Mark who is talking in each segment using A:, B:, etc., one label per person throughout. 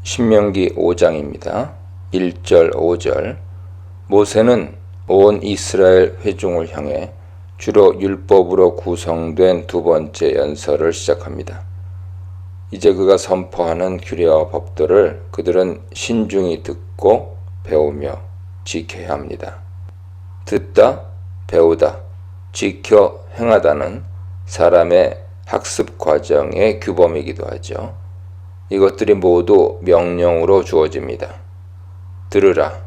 A: 신명기 5장입니다. 1절 5절 모세는 온 이스라엘 회중을 향해 주로 율법으로 구성된 두 번째 연설을 시작합니다. 이제 그가 선포하는 규례와 법도를 그들은 신중히 듣고 배우며 지켜야 합니다. 듣다, 배우다, 지켜 행하다는 사람의 학습 과정의 규범이기도 하죠. 이것들이 모두 명령으로 주어집니다. 들으라,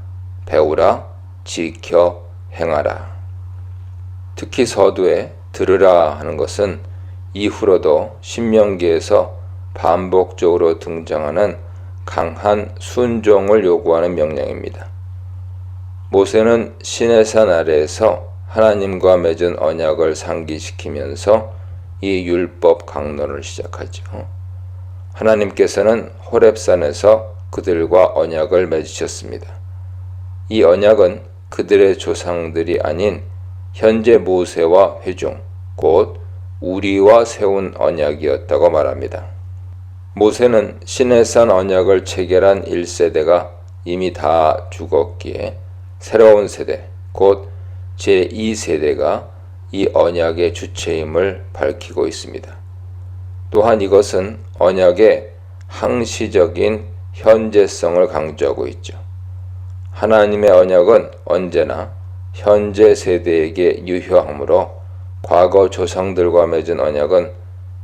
A: 배우라, 지켜 행하라. 특히 서두에 들으라 하는 것은 이후로도 신명기에서 반복적으로 등장하는 강한 순종을 요구하는 명령입니다. 모세는 시내산 아래에서 하나님과 맺은 언약을 상기시키면서 이 율법 강론을 시작하죠. 하나님께서는 호렙산에서 그들과 언약을 맺으셨습니다. 이 언약은 그들의 조상들이 아닌 현재 모세와 회중, 곧 우리와 세운 언약이었다고 말합니다. 모세는 시내산 언약을 체결한 1세대가 이미 다 죽었기에 새로운 세대, 곧 제2세대가 이 언약의 주체임을 밝히고 있습니다. 또한 이것은 언약의 항시적인 현재성을 강조하고 있죠. 하나님의 언약은 언제나 현재 세대에게 유효하므로 과거 조상들과 맺은 언약은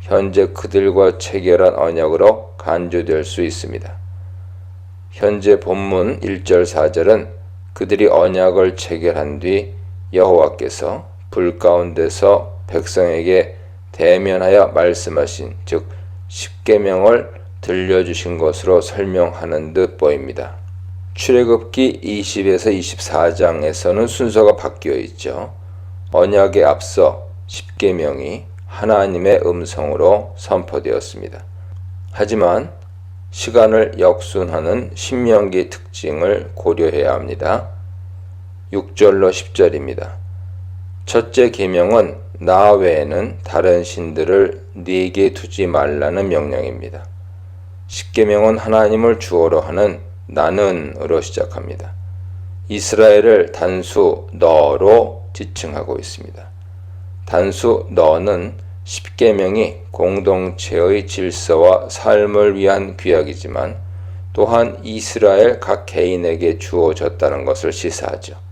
A: 현재 그들과 체결한 언약으로 간주될 수 있습니다. 현재 본문 1절 4절은 그들이 언약을 체결한 뒤 여호와께서 불 가운데서 백성에게 대면하여 말씀하신 즉 십계명을 들려주신 것으로 설명하는 듯 보입니다. 출애굽기 20에서 24장에서는 순서가 바뀌어 있죠. 언약에 앞서 십계명이 하나님의 음성으로 선포되었습니다. 하지만 시간을 역순하는 신명기 특징을 고려해야 합니다. 6절로 10절입니다. 첫째 계명은 나 외에는 다른 신들을 네게 두지 말라는 명령입니다. 십계명은 하나님을 주어로 하는 나는으로 시작합니다. 이스라엘을 단수 너로 지칭하고 있습니다. 단수 너는 십계명이 공동체의 질서와 삶을 위한 규약이지만 또한 이스라엘 각 개인에게 주어졌다는 것을 시사하죠.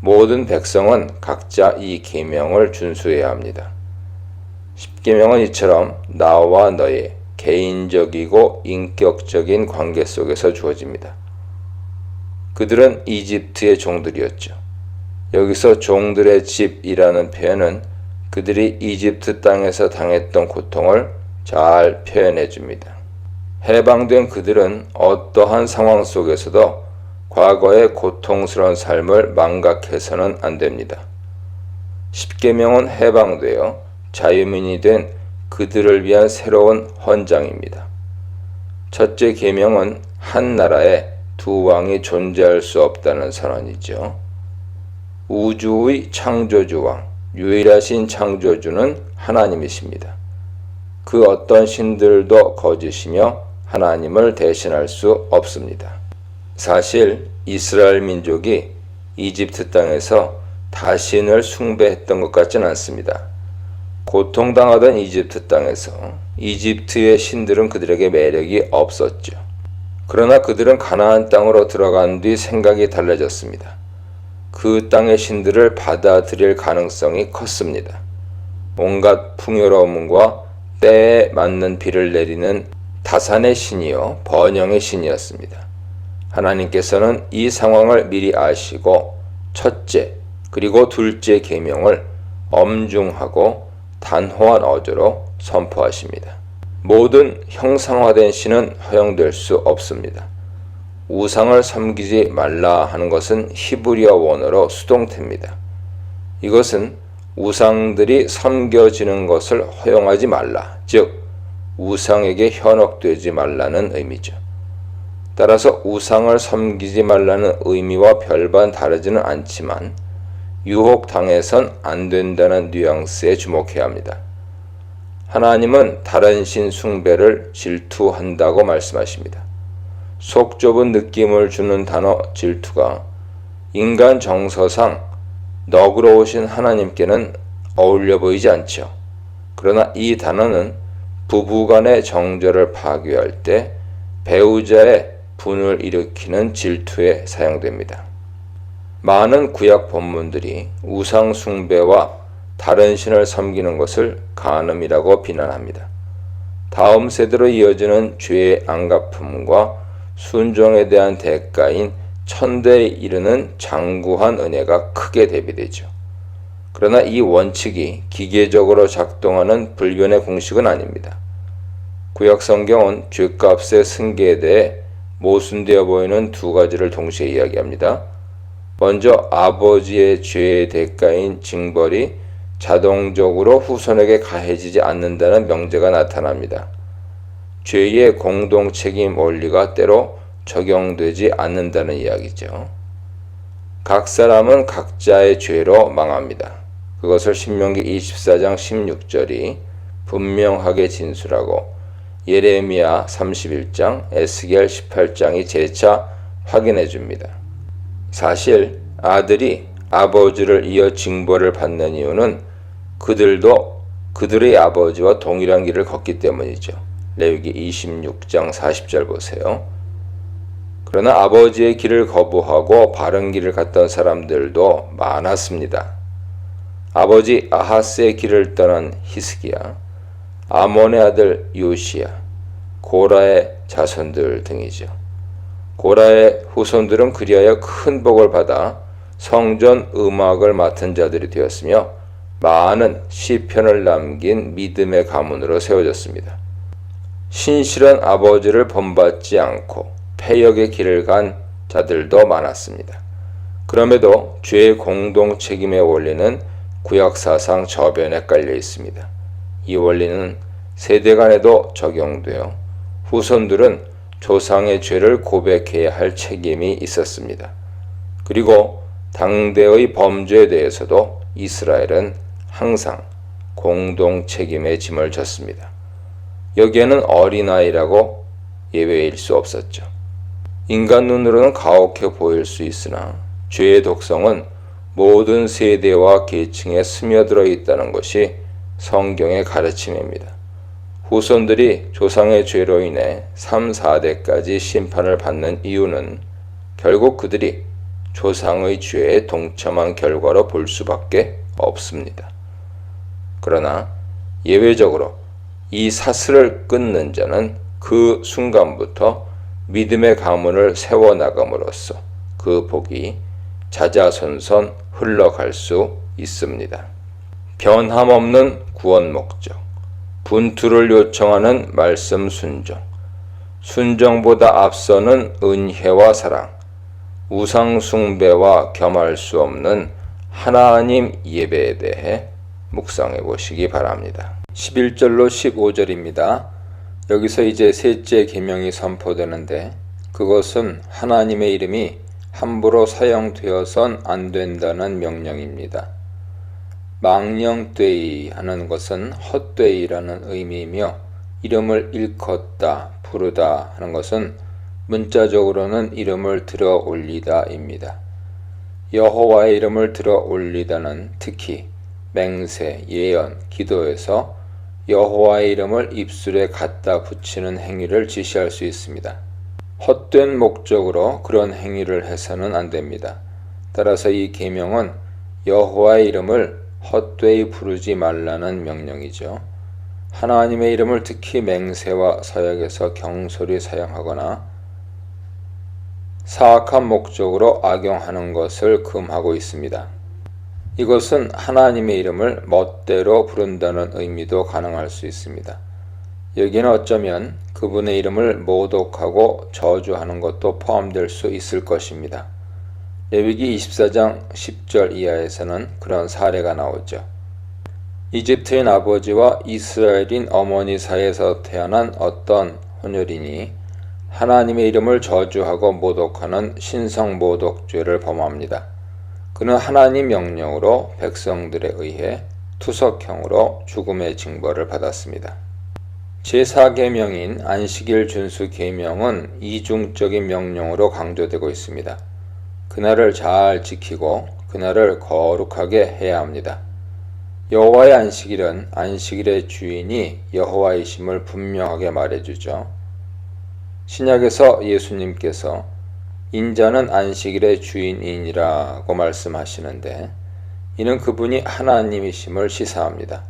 A: 모든 백성은 각자 이 계명을 준수해야 합니다. 십계명은 이처럼 나와 너의 개인적이고 인격적인 관계 속에서 주어집니다. 그들은 이집트의 종들이었죠. 여기서 종들의 집이라는 표현은 그들이 이집트 땅에서 당했던 고통을 잘 표현해 줍니다. 해방된 그들은 어떠한 상황 속에서도 과거의 고통스러운 삶을 망각해서는 안 됩니다. 십계명은 해방되어 자유민이 된 그들을 위한 새로운 헌장입니다. 첫째 계명은 한 나라에 두 왕이 존재할 수 없다는 선언이죠. 우주의 창조주왕, 유일하신 창조주는 하나님이십니다. 그 어떤 신들도 거짓이며 하나님을 대신할 수 없습니다. 사실 이스라엘 민족이 이집트 땅에서 다신을 숭배했던 것 같지는 않습니다. 고통당하던 이집트 땅에서 이집트의 신들은 그들에게 매력이 없었죠. 그러나 그들은 가나안 땅으로 들어간 뒤 생각이 달라졌습니다. 그 땅의 신들을 받아들일 가능성이 컸습니다. 온갖 풍요로움과 때에 맞는 비를 내리는 다산의 신이요 번영의 신이었습니다. 하나님께서는 이 상황을 미리 아시고 첫째 그리고 둘째 계명을 엄중하고 단호한 어조로 선포하십니다. 모든 형상화된 신은 허용될 수 없습니다. 우상을 섬기지 말라 하는 것은 히브리어 원어로 수동태입니다. 이것은 우상들이 섬겨지는 것을 허용하지 말라, 즉 우상에게 현혹되지 말라는 의미죠. 따라서 우상을 섬기지 말라는 의미와 별반 다르지는 않지만 유혹당해선 안 된다는 뉘앙스에 주목해야 합니다. 하나님은 다른 신 숭배를 질투한다고 말씀하십니다. 속 좁은 느낌을 주는 단어 질투가 인간 정서상 너그러우신 하나님께는 어울려 보이지 않죠. 그러나 이 단어는 부부간의 정절을 파괴할 때 배우자의 분을 일으키는 질투에 사용됩니다. 많은 구약 본문들이 우상 숭배와 다른 신을 섬기는 것을 간음이라고 비난합니다. 다음 세대로 이어지는 죄의 안갚음과 순종에 대한 대가인 천대에 이르는 장구한 은혜가 크게 대비되죠. 그러나 이 원칙이 기계적으로 작동하는 불변의 공식은 아닙니다. 구약 성경은 죄값의 승계에 대해 모순되어 보이는 두 가지를 동시에 이야기합니다. 먼저 아버지의 죄의 대가인 징벌이 자동적으로 후손에게 가해지지 않는다는 명제가 나타납니다. 죄의 공동 책임 원리가 때로 적용되지 않는다는 이야기죠. 각 사람은 각자의 죄로 망합니다. 그것을 신명기 24장 16절이 분명하게 진술하고 예레미야 31장, 에스겔 18장이 재차 확인해 줍니다. 사실 아들이 아버지를 이어 징벌을 받는 이유는 그들도 그들의 아버지와 동일한 길을 걷기 때문이죠. 레위기 26장 40절 보세요. 그러나 아버지의 길을 거부하고 바른 길을 갔던 사람들도 많았습니다. 아버지 아하스의 길을 떠난 히스기야, 아몬의 아들 요시야, 고라의 자손들 등이죠. 고라의 후손들은 그리하여 큰 복을 받아 성전 음악을 맡은 자들이 되었으며 많은 시편을 남긴 믿음의 가문으로 세워졌습니다. 신실한 아버지를 본받지 않고 패역의 길을 간 자들도 많았습니다. 그럼에도 죄의 공동 책임의 원리는 구약사상 저변에 깔려 있습니다. 이 원리는 세대 간에도 적용되어 후손들은 조상의 죄를 고백해야 할 책임이 있었습니다. 그리고 당대의 범죄에 대해서도 이스라엘은 항상 공동 책임의 짐을 졌습니다. 여기에는 어린아이라고 예외일 수 없었죠. 인간 눈으로는 가혹해 보일 수 있으나 죄의 독성은 모든 세대와 계층에 스며들어 있다는 것이 성경의 가르침입니다. 후손들이 조상의 죄로 인해 3, 4대까지 심판을 받는 이유는 결국 그들이 조상의 죄에 동참한 결과로 볼 수밖에 없습니다. 그러나 예외적으로 이 사슬을 끊는 자는 그 순간부터 믿음의 가문을 세워나감으로써 그 복이 자자손손 흘러갈 수 있습니다. 변함없는 구원 목적, 분투를 요청하는 말씀 순종, 순종보다 앞서는 은혜와 사랑, 우상 숭배와 겸할 수 없는 하나님 예배에 대해 묵상해 보시기 바랍니다. 11절로 15절입니다. 여기서 이제 셋째 계명이 선포되는데 그것은 하나님의 이름이 함부로 사용되어선 안 된다는 명령입니다. 망령되이 하는 것은 헛되이라는 의미이며 이름을 일컫다, 부르다 하는 것은 문자적으로는 이름을 들어 올리다입니다. 여호와의 이름을 들어 올리다는 특히 맹세, 예언, 기도에서 여호와의 이름을 입술에 갖다 붙이는 행위를 지시할 수 있습니다. 헛된 목적으로 그런 행위를 해서는 안 됩니다. 따라서 이 계명은 여호와의 이름을 헛되이 부르지 말라는 명령이죠. 하나님의 이름을 특히 맹세와 서약에서 경솔히 사용하거나 사악한 목적으로 악용하는 것을 금하고 있습니다. 이것은 하나님의 이름을 멋대로 부른다는 의미도 가능할 수 있습니다. 여기는 어쩌면 그분의 이름을 모독하고 저주하는 것도 포함될 수 있을 것입니다. 레위기 24장 10절 이하에서는 그런 사례가 나오죠. 이집트인 아버지와 이스라엘인 어머니 사이에서 태어난 어떤 혼혈인이 하나님의 이름을 저주하고 모독하는 신성모독죄를 범합니다. 그는 하나님 명령으로 백성들에 의해 투석형으로 죽음의 징벌을 받았습니다. 제4계명인 안식일 준수 계명은 이중적인 명령으로 강조되고 있습니다. 그날을 잘 지키고 그날을 거룩하게 해야 합니다. 여호와의 안식일은 안식일의 주인이 여호와이심을 분명하게 말해주죠. 신약에서 예수님께서 인자는 안식일의 주인이니라고 말씀하시는데 이는 그분이 하나님이심을 시사합니다.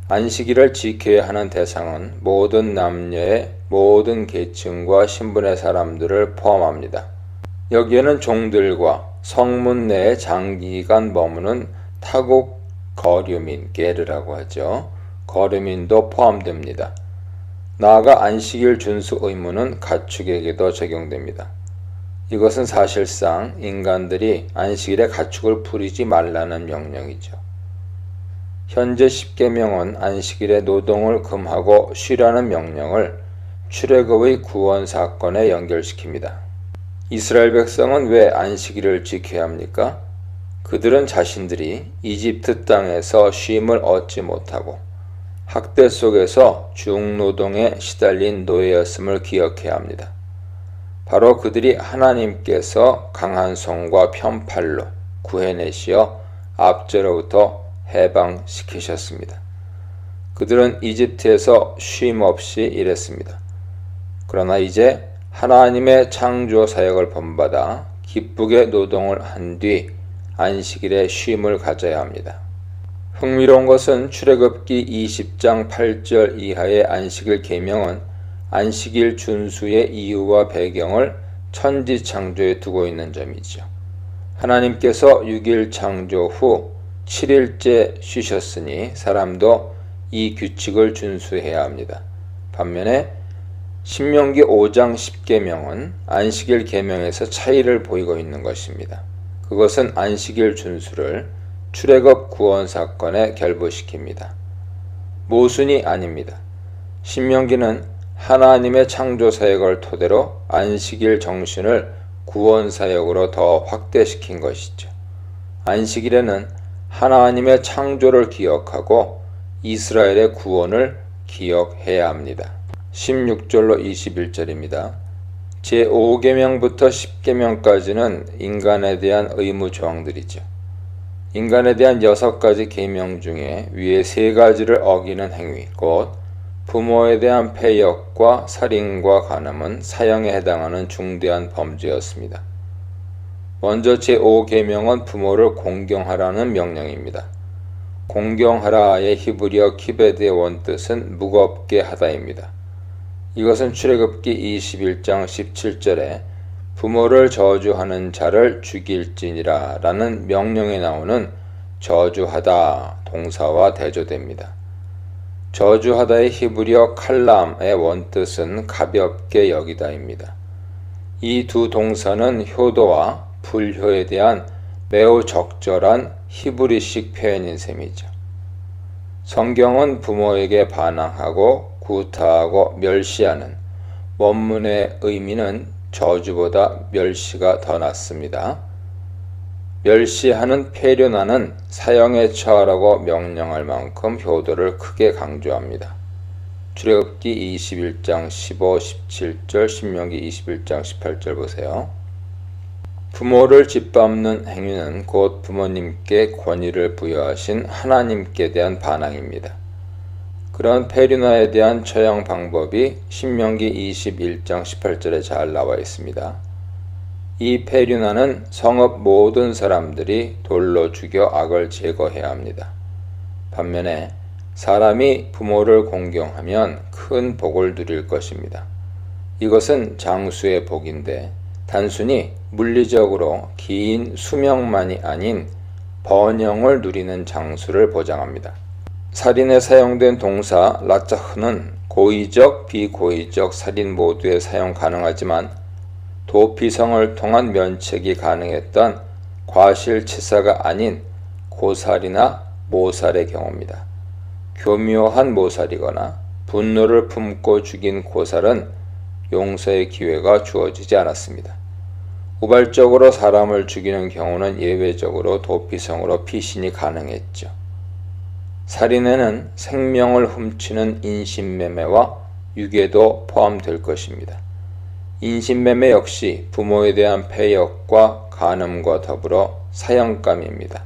A: 안식일을 지켜야 하는 대상은 모든 남녀의 모든 계층과 신분의 사람들을 포함합니다. 여기에는 종들과 성문 내에 장기간 머무는 타국 거류민, 게르라고 하죠. 거류민도 포함됩니다. 나아가 안식일 준수 의무는 가축에게도 적용됩니다. 이것은 사실상 인간들이 안식일에 가축을 부리지 말라는 명령이죠. 현재 10계명은 안식일에 노동을 금하고 쉬라는 명령을 출애굽의 구원 사건에 연결시킵니다. 이스라엘 백성은 왜 안식일을 지켜야 합니까? 그들은 자신들이 이집트 땅에서 쉼을 얻지 못하고 학대 속에서 중노동에 시달린 노예였음을 기억해야 합니다. 바로 그들이 하나님께서 강한 손과 편팔로 구해내시어 압제로부터 해방시키셨습니다. 그들은 이집트에서 쉼 없이 일했습니다. 그러나 이제 하나님의 창조 사역을 본받아 기쁘게 노동을 한 뒤 안식일에 쉼을 가져야 합니다. 흥미로운 것은 출애굽기 20장 8절 이하의 안식일 계명은 안식일 준수의 이유와 배경을 천지 창조에 두고 있는 점이죠. 하나님께서 6일 창조 후 7일째 쉬셨으니 사람도 이 규칙을 준수해야 합니다. 반면에 신명기 5장 10계명은 안식일 계명에서 차이를 보이고 있는 것입니다. 그것은 안식일 준수를 출애굽 구원 사건에 결부시킵니다. 모순이 아닙니다. 신명기는 하나님의 창조 사역을 토대로 안식일 정신을 구원 사역으로 더 확대시킨 것이죠. 안식일에는 하나님의 창조를 기억하고 이스라엘의 구원을 기억해야 합니다. 16절로 21절입니다. 제5계명부터 10계명까지는 인간에 대한 의무 조항들이죠. 인간에 대한 6가지 계명 중에 위에 3가지를 어기는 행위, 곧 부모에 대한 패역과 살인과 간음은 사형에 해당하는 중대한 범죄였습니다. 먼저 제5계명은 부모를 공경하라는 명령입니다. 공경하라의 히브리어 키베드의 원뜻은 무겁게 하다입니다. 이것은 출애굽기 21장 17절에 부모를 저주하는 자를 죽일지니라 라는 명령에 나오는 저주하다 동사와 대조됩니다. 저주하다의 히브리어 칼람의 원뜻은 가볍게 여기다입니다. 이 두 동사는 효도와 불효에 대한 매우 적절한 히브리식 표현인 셈이죠. 성경은 부모에게 반항하고 구타하고 멸시하는 원문의 의미는 저주보다 멸시가 더 낫습니다. 멸시하는 폐륜하는 사형에 처하라고 명령할 만큼 효도를 크게 강조합니다. 출애굽기 21장 15, 17절, 신명기 21장 18절 보세요. 부모를 짓밟는 행위는 곧 부모님께 권위를 부여하신 하나님께 대한 반항입니다. 그런 폐륜화에 대한 처형 방법이 신명기 21장 18절에 잘 나와 있습니다. 이 폐륜화는 성읍 모든 사람들이 돌로 죽여 악을 제거해야 합니다. 반면에 사람이 부모를 공경하면 큰 복을 누릴 것입니다. 이것은 장수의 복인데 단순히 물리적으로 긴 수명만이 아닌 번영을 누리는 장수를 보장합니다. 살인에 사용된 동사 라짜흐는 고의적, 비고의적 살인 모두에 사용 가능하지만 도피성을 통한 면책이 가능했던 과실치사가 아닌 고살이나 모살의 경우입니다. 교묘한 모살이거나 분노를 품고 죽인 고살은 용서의 기회가 주어지지 않았습니다. 우발적으로 사람을 죽이는 경우는 예외적으로 도피성으로 피신이 가능했죠. 살인에는 생명을 훔치는 인신매매와 유괴도 포함될 것입니다. 인신매매 역시 부모에 대한 패역과 간음과 더불어 사형감입니다.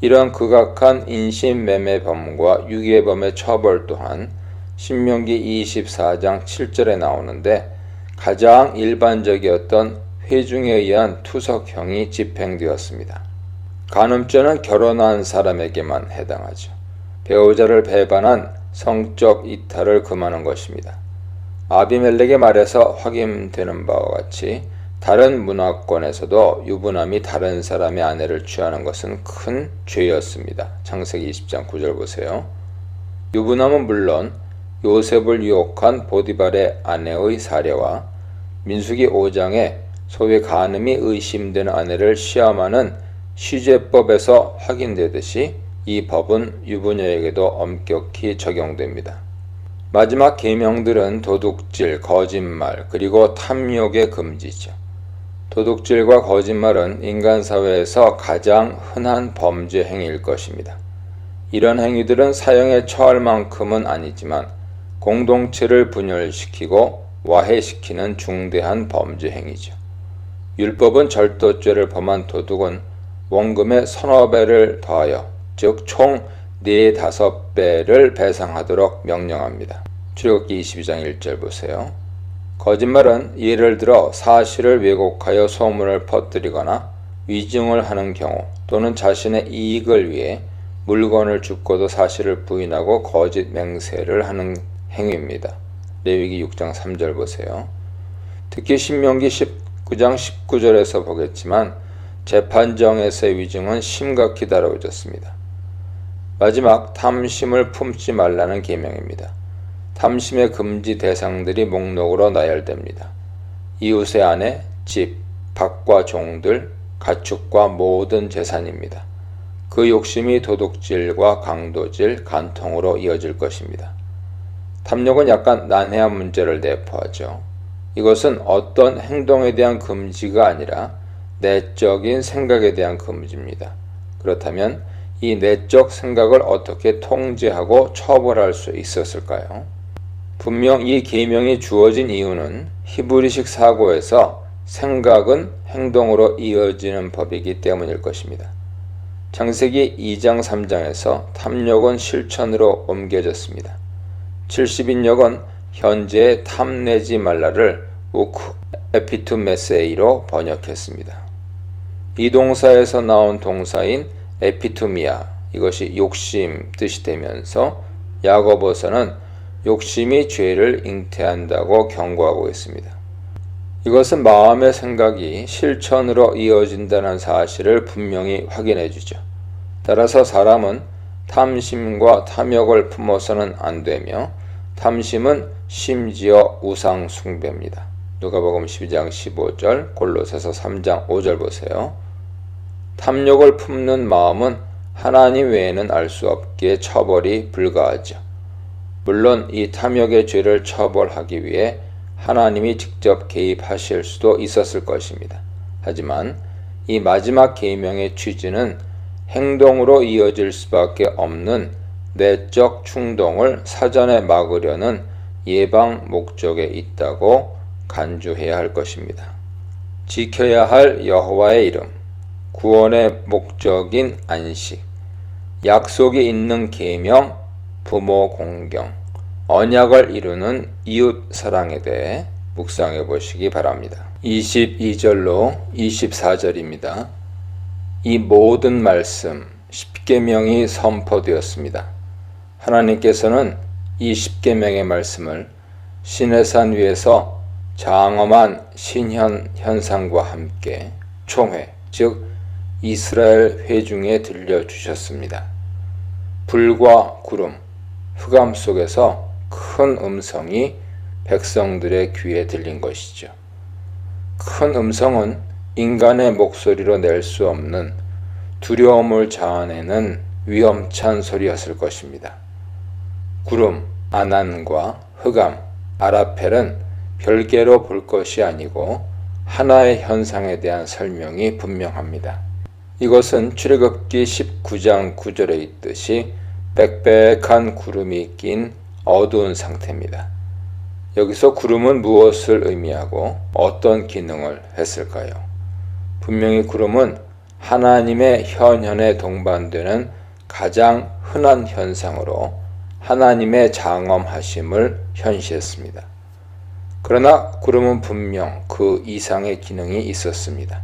A: 이런 극악한 인신매매범과 유괴범의 처벌 또한 신명기 24장 7절에 나오는데 가장 일반적이었던 회중에 의한 투석형이 집행되었습니다. 간음죄는 결혼한 사람에게만 해당하죠. 배우자를 배반한 성적 이탈을 금하는 것입니다. 아비멜렉의 말에서 확인되는 바와 같이 다른 문화권에서도 유부남이 다른 사람의 아내를 취하는 것은 큰 죄였습니다. 창세기 20장 9절 보세요. 유부남은 물론 요셉을 유혹한 보디발의 아내의 사례와 민수기 5장에 소위 간음이 의심되는 아내를 시험하는 시죄법에서 확인되듯이 이 법은 유부녀에게도 엄격히 적용됩니다. 마지막 계명들은 도둑질, 거짓말, 그리고 탐욕의 금지죠. 도둑질과 거짓말은 인간 사회에서 가장 흔한 범죄 행위일 것입니다. 이런 행위들은 사형에 처할 만큼은 아니지만 공동체를 분열시키고 와해시키는 중대한 범죄 행위죠. 율법은 절도죄를 범한 도둑은 원금의 서너 배를 더하여 즉 총 4-5배를 배상하도록 명령합니다. 출애굽기 22장 1절 보세요. 거짓말은 예를 들어 사실을 왜곡하여 소문을 퍼뜨리거나 위증을 하는 경우 또는 자신의 이익을 위해 물건을 줍고도 사실을 부인하고 거짓 맹세를 하는 행위입니다. 레위기 6장 3절 보세요. 특히 신명기 19장 19절에서 보겠지만 재판정에서의 위증은 심각히 다뤄졌습니다. 마지막 탐심을 품지 말라는 계명입니다. 탐심의 금지 대상들이 목록으로 나열됩니다. 이웃의 아내, 집, 밭과 종들, 가축과 모든 재산입니다. 그 욕심이 도둑질과 강도질, 간통으로 이어질 것입니다. 탐욕은 약간 난해한 문제를 내포하죠. 이것은 어떤 행동에 대한 금지가 아니라 내적인 생각에 대한 금지입니다. 그렇다면 이 내적 생각을 어떻게 통제하고 처벌할 수 있었을까요? 분명 이 계명이 주어진 이유는 히브리식 사고에서 생각은 행동으로 이어지는 법이기 때문일 것입니다. 창세기 2장 3장에서 탐욕은 실천으로 옮겨졌습니다. 70인역은 현재의 탐내지 말라를 우크 에피투메세이로 번역했습니다. 이 동사에서 나온 동사인 에피투미아, 이것이 욕심 뜻이 되면서 야고보서는 욕심이 죄를 잉태한다고 경고하고 있습니다. 이것은 마음의 생각이 실천으로 이어진다는 사실을 분명히 확인해 주죠. 따라서 사람은 탐심과 탐욕을 품어서는 안 되며 탐심은 심지어 우상 숭배입니다. 누가복음 12장 15절, 골로새서 3장 5절 보세요. 탐욕을 품는 마음은 하나님 외에는 알 수 없기에 처벌이 불가하죠. 물론 이 탐욕의 죄를 처벌하기 위해 하나님이 직접 개입하실 수도 있었을 것입니다. 하지만 이 마지막 계명의 취지는 행동으로 이어질 수밖에 없는 내적 충동을 사전에 막으려는 예방 목적에 있다고 간주해야 할 것입니다. 지켜야 할 여호와의 이름, 구원의 목적인 안식, 약속이 있는 계명, 부모 공경, 언약을 이루는 이웃 사랑에 대해 묵상해 보시기 바랍니다. 22절로 24절입니다. 이 모든 말씀, 십계명이 선포되었습니다. 하나님께서는 이 십계명의 말씀을 시내산 위에서 장엄한 신현 현상과 함께 총회, 즉 이스라엘 회중에 들려주셨습니다. 불과 구름, 흑암 속에서 큰 음성이 백성들의 귀에 들린 것이죠. 큰 음성은 인간의 목소리로 낼 수 없는 두려움을 자아내는 위험찬 소리였을 것입니다. 구름, 아난과 흑암, 아라펠은 별개로 볼 것이 아니고 하나의 현상에 대한 설명이 분명합니다. 이것은 출애굽기 19장 9절에 있듯이 빽빽한 구름이 낀 어두운 상태입니다. 여기서 구름은 무엇을 의미하고 어떤 기능을 했을까요? 분명히 구름은 하나님의 현현에 동반되는 가장 흔한 현상으로 하나님의 장엄하심을 현시했습니다. 그러나 구름은 분명 그 이상의 기능이 있었습니다.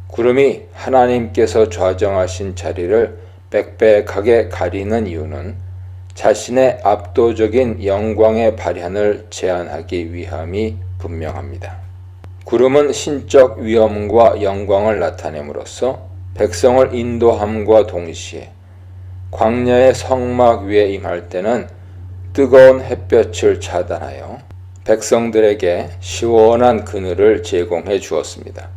A: 구름이 하나님께서 좌정하신 자리를 빽빽하게 가리는 이유는 자신의 압도적인 영광의 발현을 제한하기 위함이 분명합니다. 구름은 신적 위엄과 영광을 나타냄으로써 백성을 인도함과 동시에 광야의 성막 위에 임할 때는 뜨거운 햇볕을 차단하여 백성들에게 시원한 그늘을 제공해 주었습니다.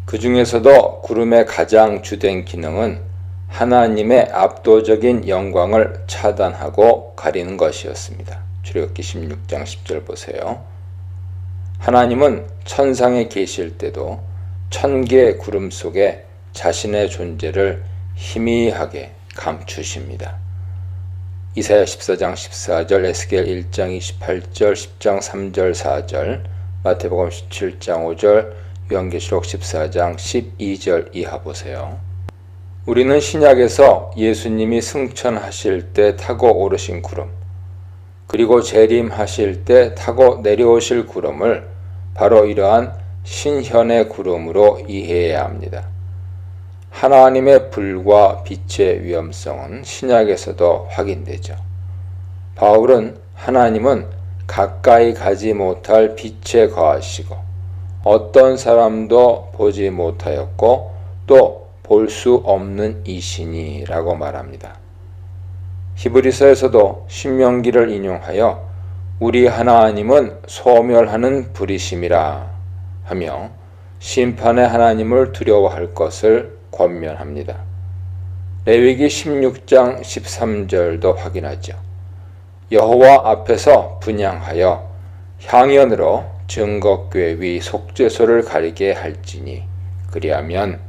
A: 그 중에서도 구름의 가장 주된 기능은 하나님의 압도적인 영광을 차단하고 가리는 것이었습니다. 출애굽기 16장 10절 보세요. 하나님은 천상에 계실 때도 천개의 구름 속에 자신의 존재를 희미하게 감추십니다. 이사야 14장 14절, 에스겔 1장 28절, 10장 3절 4절, 마태복음 17장 5절, 요한계시록 14장 12절 이하 보세요. 우리는 신약에서 예수님이 승천하실 때 타고 오르신 구름, 그리고 재림하실 때 타고 내려오실 구름을 바로 이러한 신현의 구름으로 이해해야 합니다. 하나님의 불과 빛의 위엄성은 신약에서도 확인되죠. 바울은 하나님은 가까이 가지 못할 빛에 거하시고 어떤 사람도 보지 못하였고 또 볼 수 없는 이시니라고 말합니다. 히브리서에서도 신명기를 인용하여 우리 하나님은 소멸하는 불이심이라 하며 심판의 하나님을 두려워할 것을 권면합니다. 레위기 16장 13절도 확인하죠. 여호와 앞에서 분향하여 향연으로 증거궤 위 속죄소를 가리게 할지니 그리하면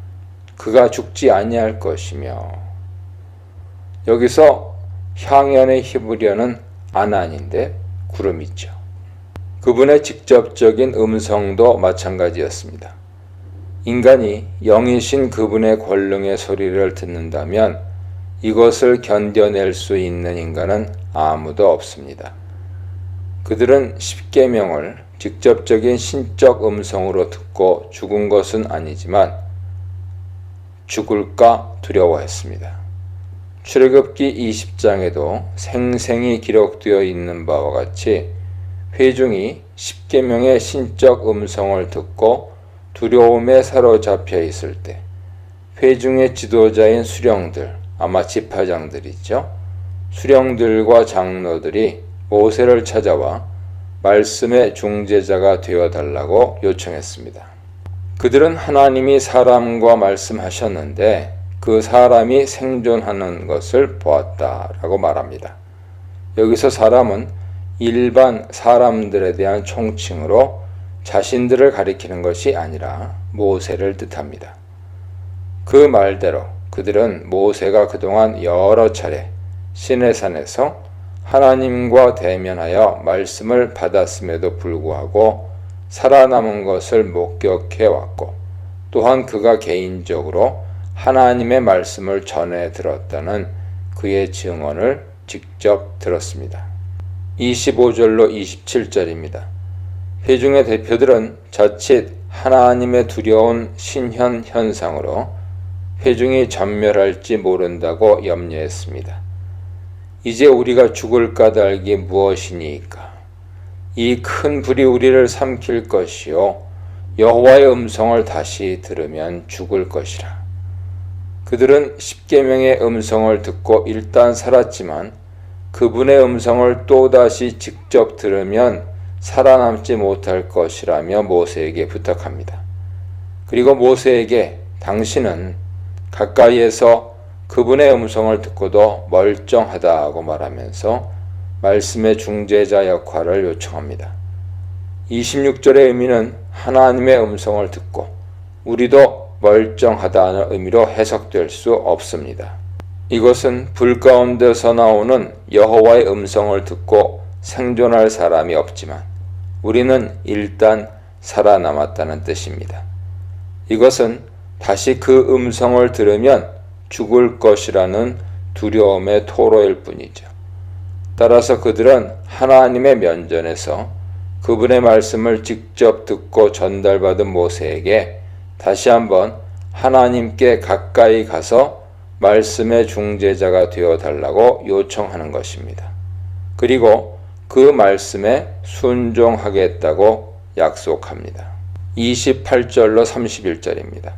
A: 그가 죽지 아니할 것이며. 여기서 향연의 히브리어는 아난인데 구름이죠. 그분의 직접적인 음성도 마찬가지였습니다. 인간이 영이신 그분의 권능의 소리를 듣는다면 이것을 견뎌낼 수 있는 인간은 아무도 없습니다. 그들은 십계명을 직접적인 신적 음성으로 듣고 죽은 것은 아니지만 죽을까 두려워했습니다. 출애굽기 20장에도 생생히 기록되어 있는 바와 같이 회중이 십계명의 신적 음성을 듣고 두려움에 사로잡혀 있을 때 회중의 지도자인 수령들, 아마 지파장들이죠. 수령들과 장로들이 모세를 찾아와 말씀의 중재자가 되어달라고 요청했습니다. 그들은 하나님이 사람과 말씀하셨는데 그 사람이 생존하는 것을 보았다라고 말합니다. 여기서 사람은 일반 사람들에 대한 총칭으로 자신들을 가리키는 것이 아니라 모세를 뜻합니다. 그 말대로 그들은 모세가 그동안 여러 차례 시내산에서 하나님과 대면하여 말씀을 받았음에도 불구하고 살아남은 것을 목격해 왔고 또한 그가 개인적으로 하나님의 말씀을 전해 들었다는 그의 증언을 직접 들었습니다. 25절로 27절입니다. 회중의 대표들은 자칫 하나님의 두려운 신현 현상으로 회중이 전멸할지 모른다고 염려했습니다. 이제 우리가 죽을 까닭이 무엇이니까? 이 큰 불이 우리를 삼킬 것이요 여호와의 음성을 다시 들으면 죽을 것이라. 그들은 십계명의 음성을 듣고 일단 살았지만 그분의 음성을 또다시 직접 들으면 살아남지 못할 것이라며 모세에게 부탁합니다. 그리고 모세에게 당신은 가까이에서 그분의 음성을 듣고도 멀쩡하다고 말하면서 말씀의 중재자 역할을 요청합니다. 26절의 의미는 하나님의 음성을 듣고 우리도 멀쩡하다는 의미로 해석될 수 없습니다. 이것은 불 가운데서 나오는 여호와의 음성을 듣고 생존할 사람이 없지만 우리는 일단 살아남았다는 뜻입니다. 이것은 다시 그 음성을 들으면 죽을 것이라는 두려움의 토로일 뿐이죠. 따라서 그들은 하나님의 면전에서 그분의 말씀을 직접 듣고 전달받은 모세에게 다시 한번 하나님께 가까이 가서 말씀의 중재자가 되어 달라고 요청하는 것입니다. 그리고 그 말씀에 순종하겠다고 약속합니다. 28절로 31절입니다.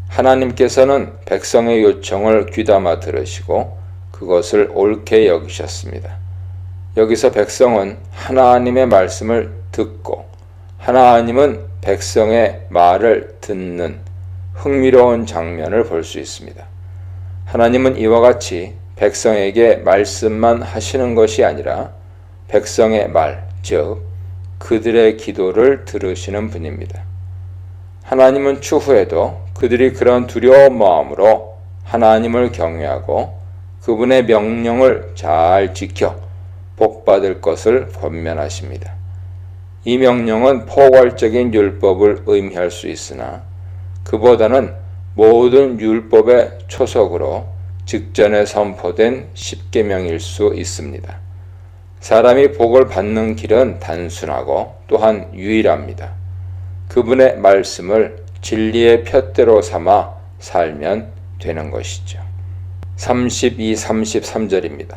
A: 하나님께서는 백성의 요청을 귀담아 들으시고 그것을 옳게 여기셨습니다. 여기서 백성은 하나님의 말씀을 듣고 하나님은 백성의 말을 듣는 흥미로운 장면을 볼 수 있습니다. 하나님은 이와 같이 백성에게 말씀만 하시는 것이 아니라 백성의 말, 즉 그들의 기도를 들으시는 분입니다. 하나님은 추후에도 그들이 그런 두려운 마음으로 하나님을 경외하고 그분의 명령을 잘 지켜 복받을 것을 권면하십니다. 이 명령은 포괄적인 율법을 의미할 수 있으나 그보다는 모든 율법의 초석으로 직전에 선포된 십계명일 수 있습니다. 사람이 복을 받는 길은 단순하고 또한 유일합니다. 그분의 말씀을 진리의 푯대로 삼아 살면 되는 것이죠. 32, 33절입니다.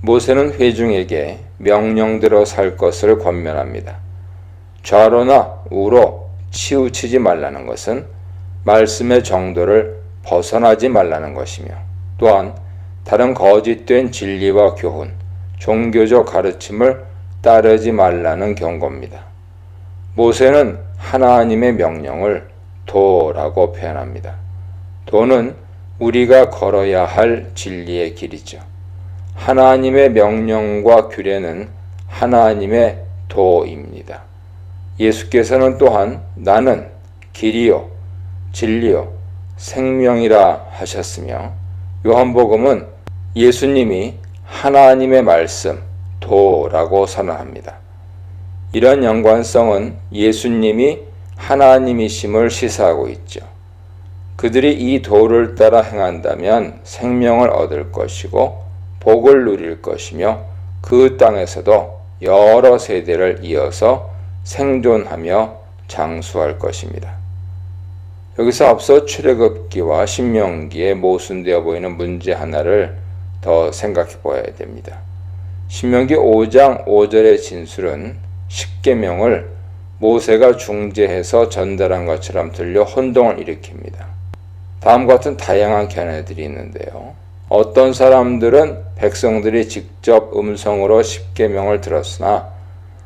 A: 모세는 회중에게 명령대로 살 것을 권면합니다. 좌로나 우로 치우치지 말라는 것은 말씀의 정도를 벗어나지 말라는 것이며 또한 다른 거짓된 진리와 교훈, 종교적 가르침을 따르지 말라는 경고입니다. 모세는 하나님의 명령을 도라고 표현합니다. 도는 우리가 걸어야 할 진리의 길이죠. 하나님의 명령과 규례는 하나님의 도입니다. 예수께서는 또한 나는 길이요 진리요 생명이라 하셨으며 요한복음은 예수님이 하나님의 말씀 도라고 선언합니다. 이런 연관성은 예수님이 하나님이심을 시사하고 있죠. 그들이 이 도를 따라 행한다면 생명을 얻을 것이고 복을 누릴 것이며 그 땅에서도 여러 세대를 이어서 생존하며 장수할 것입니다. 여기서 앞서 출애굽기와 신명기에 모순되어 보이는 문제 하나를 더 생각해 보아야 됩니다. 신명기 5장 5절의 진술은 십계명을 모세가 중재해서 전달한 것처럼 들려 혼동을 일으킵니다. 다음과 같은 다양한 견해들이 있는데요. 어떤 사람들은 백성들이 직접 음성으로 십계명을 들었으나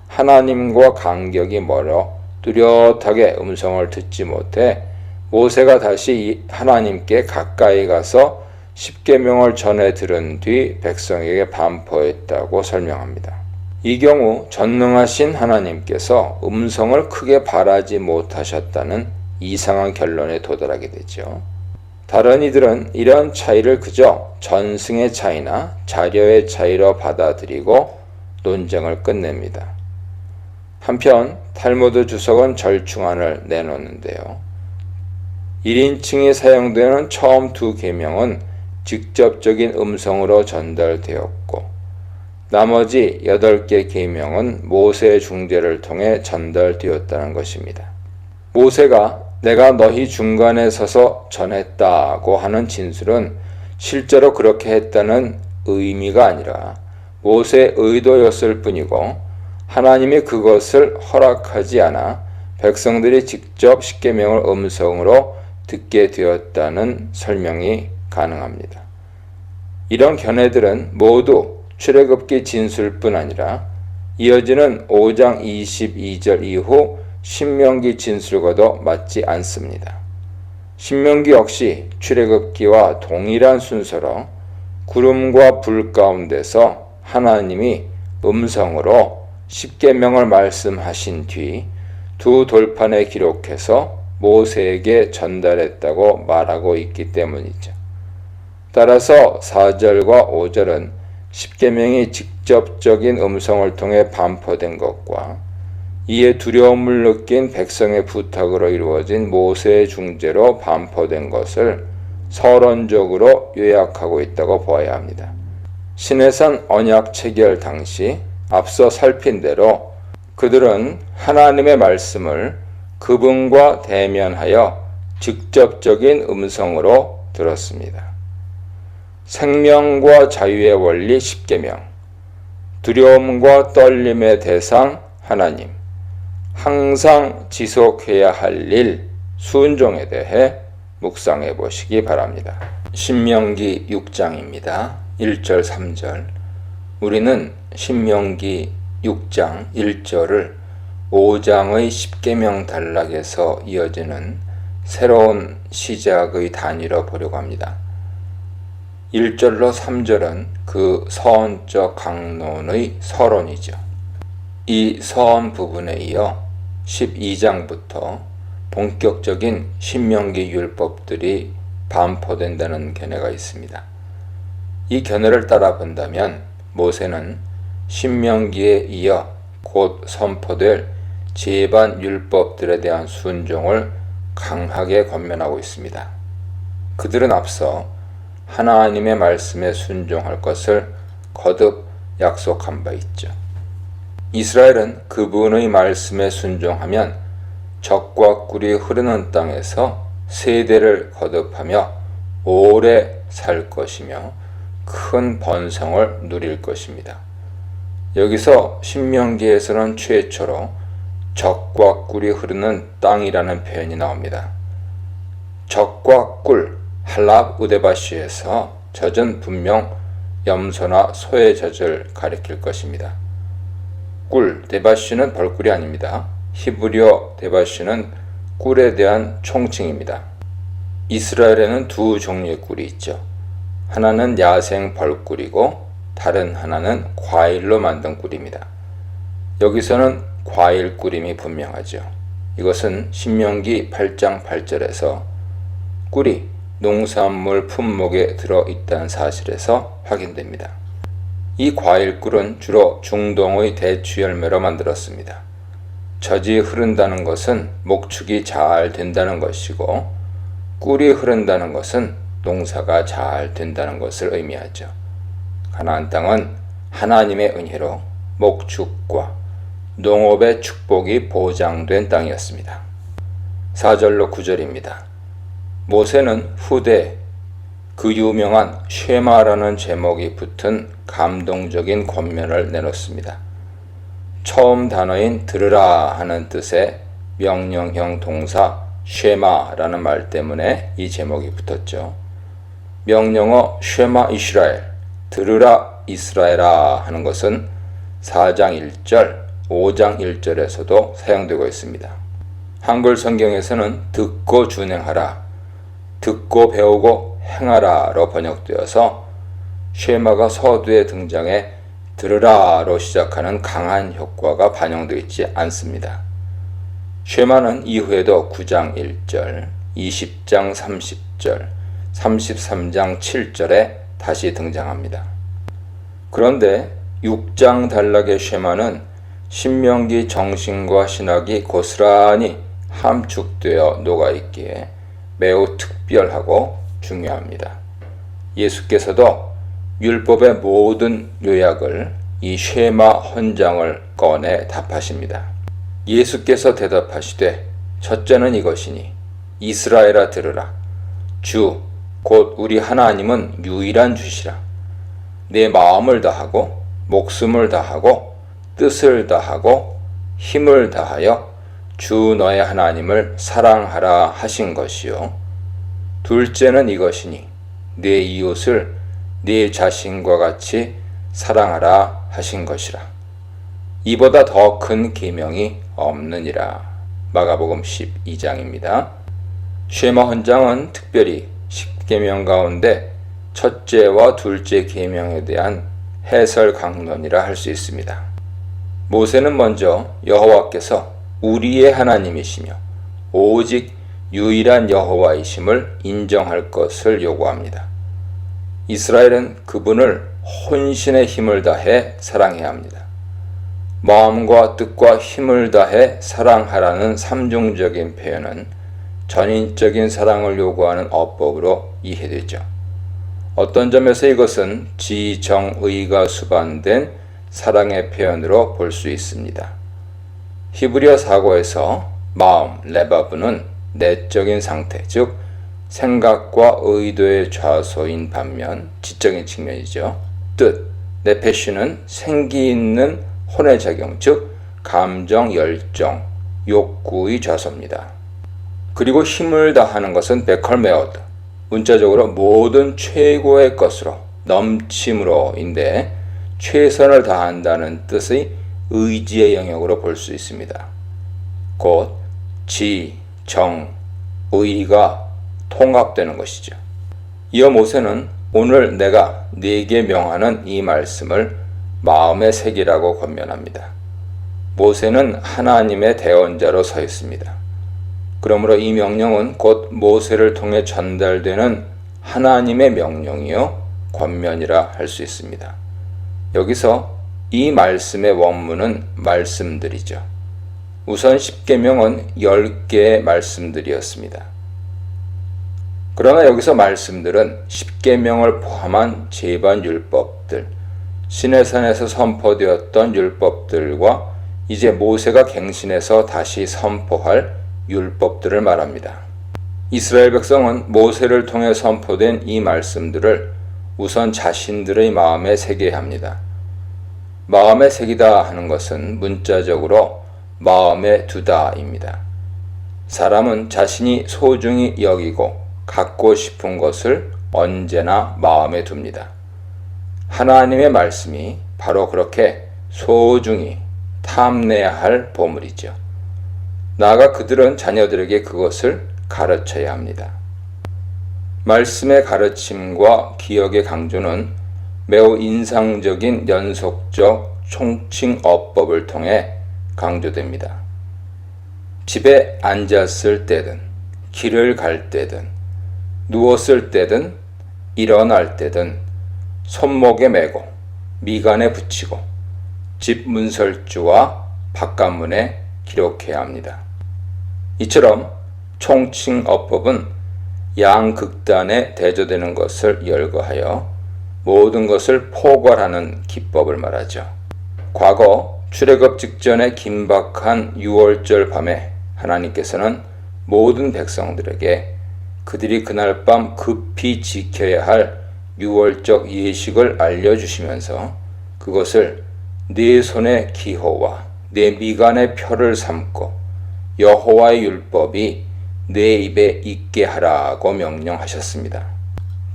A: 하나님과 간격이 멀어 뚜렷하게 음성을 듣지 못해 모세가 다시 하나님께 가까이 가서 십계명을 전해 들은 뒤 백성에게 반포했다고 설명합니다. 이 경우 전능하신 하나님께서 음성을 크게 바라지 못하셨다는 이상한 결론에 도달하게 되죠. 다른 이들은 이런 차이를 그저 전승의 차이나 자료의 차이로 받아들이고 논쟁을 끝냅니다. 한편 탈무드 주석은 절충안을 내놓는데요. 1인칭이 사용되는 처음 두 계명은 직접적인 음성으로 전달되었고 나머지 8개 계명은 모세의 중재를 통해 전달되었다는 것입니다. 모세가 내가 너희 중간에 서서 전했다고 하는 진술은 실제로 그렇게 했다는 의미가 아니라 모세의 의도였을 뿐이고 하나님이 그것을 허락하지 않아 백성들이 직접 십계명을 음성으로 듣게 되었다는 설명이 가능합니다. 이런 견해들은 모두 출애굽기 진술뿐 아니라 이어지는 5장 22절 이후 신명기 진술과도 맞지 않습니다. 신명기 역시 출애굽기와 동일한 순서로 구름과 불 가운데서 하나님이 음성으로 십계명을 말씀하신 뒤 두 돌판에 기록해서 모세에게 전달했다고 말하고 있기 때문이죠. 따라서 4절과 5절은 십계명이 직접적인 음성을 통해 반포된 것과 이에 두려움을 느낀 백성의 부탁으로 이루어진 모세의 중재로 반포된 것을 서론적으로 요약하고 있다고 보아야 합니다. 시내산 언약 체결 당시 앞서 살핀 대로 그들은 하나님의 말씀을 그분과 대면하여 직접적인 음성으로 들었습니다. 생명과 자유의 원리 십계명, 두려움과 떨림의 대상 하나님, 항상 지속해야 할 일 순종에 대해 묵상해 보시기 바랍니다. 신명기 6장입니다. 1절 3절. 우리는 신명기 6장 1절을 5장의 십계명 단락에서 이어지는 새로운 시작의 단위로 보려고 합니다. 1절로 3절은 그 서언적 강론의 서론이죠. 이 서언 부분에 이어 12장부터 본격적인 신명기 율법들이 반포된다는 견해가 있습니다. 이 견해를 따라 본다면 모세는 신명기에 이어 곧 선포될 제반 율법들에 대한 순종을 강하게 권면하고 있습니다. 그들은 앞서 하나님의 말씀에 순종할 것을 거듭 약속한 바 있죠. 이스라엘은 그분의 말씀에 순종하면 젖과 꿀이 흐르는 땅에서 세대를 거듭하며 오래 살 것이며 큰 번성을 누릴 것입니다. 여기서 신명기에서는 최초로 젖과 꿀이 흐르는 땅이라는 표현이 나옵니다. 젖과 꿀, 할랍 우데바시에서 젖은 분명 염소나 소의 젖을 가리킬 것입니다. 꿀, 데바시는 벌꿀이 아닙니다. 히브리어 데바시는 꿀에 대한 총칭입니다. 이스라엘에는 두 종류의 꿀이 있죠. 하나는 야생 벌꿀이고 다른 하나는 과일로 만든 꿀입니다. 여기서는 과일 꿀임이 분명하죠. 이것은 신명기 8장 8절에서 꿀이 농산물 품목에 들어있다는 사실에서 확인됩니다. 이 과일 꿀은 주로 중동의 대추 열매로 만들었습니다. 젖이 흐른다는 것은 목축이 잘 된다는 것이고 꿀이 흐른다는 것은 농사가 잘 된다는 것을 의미하죠. 가나안 땅은 하나님의 은혜로 목축과 농업의 축복이 보장된 땅이었습니다. 4절로 9절입니다. 모세는 후대 그 유명한 쉐마라는 제목이 붙은 감동적인 권면을 내놓습니다. 처음 단어인 들으라 하는 뜻의 명령형 동사 쉐마라는 말 때문에 이 제목이 붙었죠. 명령어 쉐마 이스라엘, 들으라 이스라엘아 하는 것은 4장 1절, 5장 1절에서도 사용되고 있습니다. 한글 성경에서는 듣고 준행하라, 듣고 배우고 행하라로 번역되어서 쉐마가 서두에 등장해 들으라로 시작하는 강한 효과가 반영되어 있지 않습니다. 쉐마는 이후에도 9장 1절, 20장 30절, 33장 7절에 다시 등장합니다. 그런데 6장 단락의 쉐마는 신명기 정신과 신학이 고스란히 함축되어 녹아있기에 매우 특별하고 중요합니다. 예수께서도 율법의 모든 요약을 이 쉐마 헌장을 꺼내 답하십니다. 예수께서 대답하시되 첫째는 이것이니 이스라엘아 들으라. 주 곧 우리 하나님은 유일한 주시라. 내 마음을 다하고 목숨을 다하고 뜻을 다하고 힘을 다하여 주 너의 하나님을 사랑하라 하신 것이요. 둘째는 이것이니 내 이웃을 네 자신과 같이 사랑하라 하신 것이라. 이보다 더 큰 계명이 없느니라. 마가복음 12장입니다. 쉐마 헌장은 특별히 십계명 가운데 첫째와 둘째 계명에 대한 해설 강론이라 할 수 있습니다. 모세는 먼저 여호와께서 우리의 하나님이시며 오직 유일한 여호와이심을 인정할 것을 요구합니다. 이스라엘은 그분을 혼신의 힘을 다해 사랑해야 합니다. 마음과 뜻과 힘을 다해 사랑하라는 삼중적인 표현은 전인적인 사랑을 요구하는 어법으로 이해되죠. 어떤 점에서 이것은 지정의가 수반된 사랑의 표현으로 볼 수 있습니다. 히브리어 사고에서 마음, 레바브는 내적인 상태, 즉 생각과 의도의 좌소인 반면 지적인 측면이죠. 뜻, 네페시는 생기 있는 혼의 작용, 즉 감정, 열정, 욕구의 좌소입니다. 그리고 힘을 다하는 것은 베컬메어드, 문자적으로 모든 최고의 것으로, 넘침으로인데 최선을 다한다는 뜻의 의지의 영역으로 볼 수 있습니다. 곧 지, 정, 의가 통합되는 것이죠. 이어 모세는 오늘 내가 네게 명하는 이 말씀을 마음에 새기라고 권면합니다. 모세는 하나님의 대언자로 서 있습니다. 그러므로 이 명령은 곧 모세를 통해 전달되는 하나님의 명령이요 권면이라 할 수 있습니다. 여기서 이 말씀의 원문은 말씀들이죠. 우선 십계명은 10개의 말씀들이었습니다. 그러나 여기서 말씀들은 십계명을 포함한 제반 율법들, 시내산에서 선포되었던 율법들과 이제 모세가 갱신해서 다시 선포할 율법들을 말합니다. 이스라엘 백성은 모세를 통해 선포된 이 말씀들을 우선 자신들의 마음에 새겨야 합니다. 마음에 새기다 하는 것은 문자적으로 마음에 두다입니다. 사람은 자신이 소중히 여기고 갖고 싶은 것을 언제나 마음에 둡니다. 하나님의 말씀이 바로 그렇게 소중히 탐내야 할 보물이죠. 나아가 그들은 자녀들에게 그것을 가르쳐야 합니다. 말씀의 가르침과 기억의 강조는 매우 인상적인 연속적 총칭 어법을 통해 강조됩니다. 집에 앉았을 때든, 길을 갈 때든, 누웠을 때든, 일어날 때든, 손목에 메고, 미간에 붙이고, 집 문설주와 바깥문에 기록해야 합니다. 이처럼 총칭 어법은 양극단에 대조되는 것을 열거하여 모든 것을 포괄하는 기법을 말하죠. 과거 출애굽 직전의 긴박한 6월절 밤에 하나님께서는 모든 백성들에게 그들이 그날 밤 급히 지켜야 할 6월적 예식을 알려주시면서 그것을 네 손의 기호와 네 미간의 표를 삼고 여호와의 율법이 내 입에 있게 하라고 명령하셨습니다.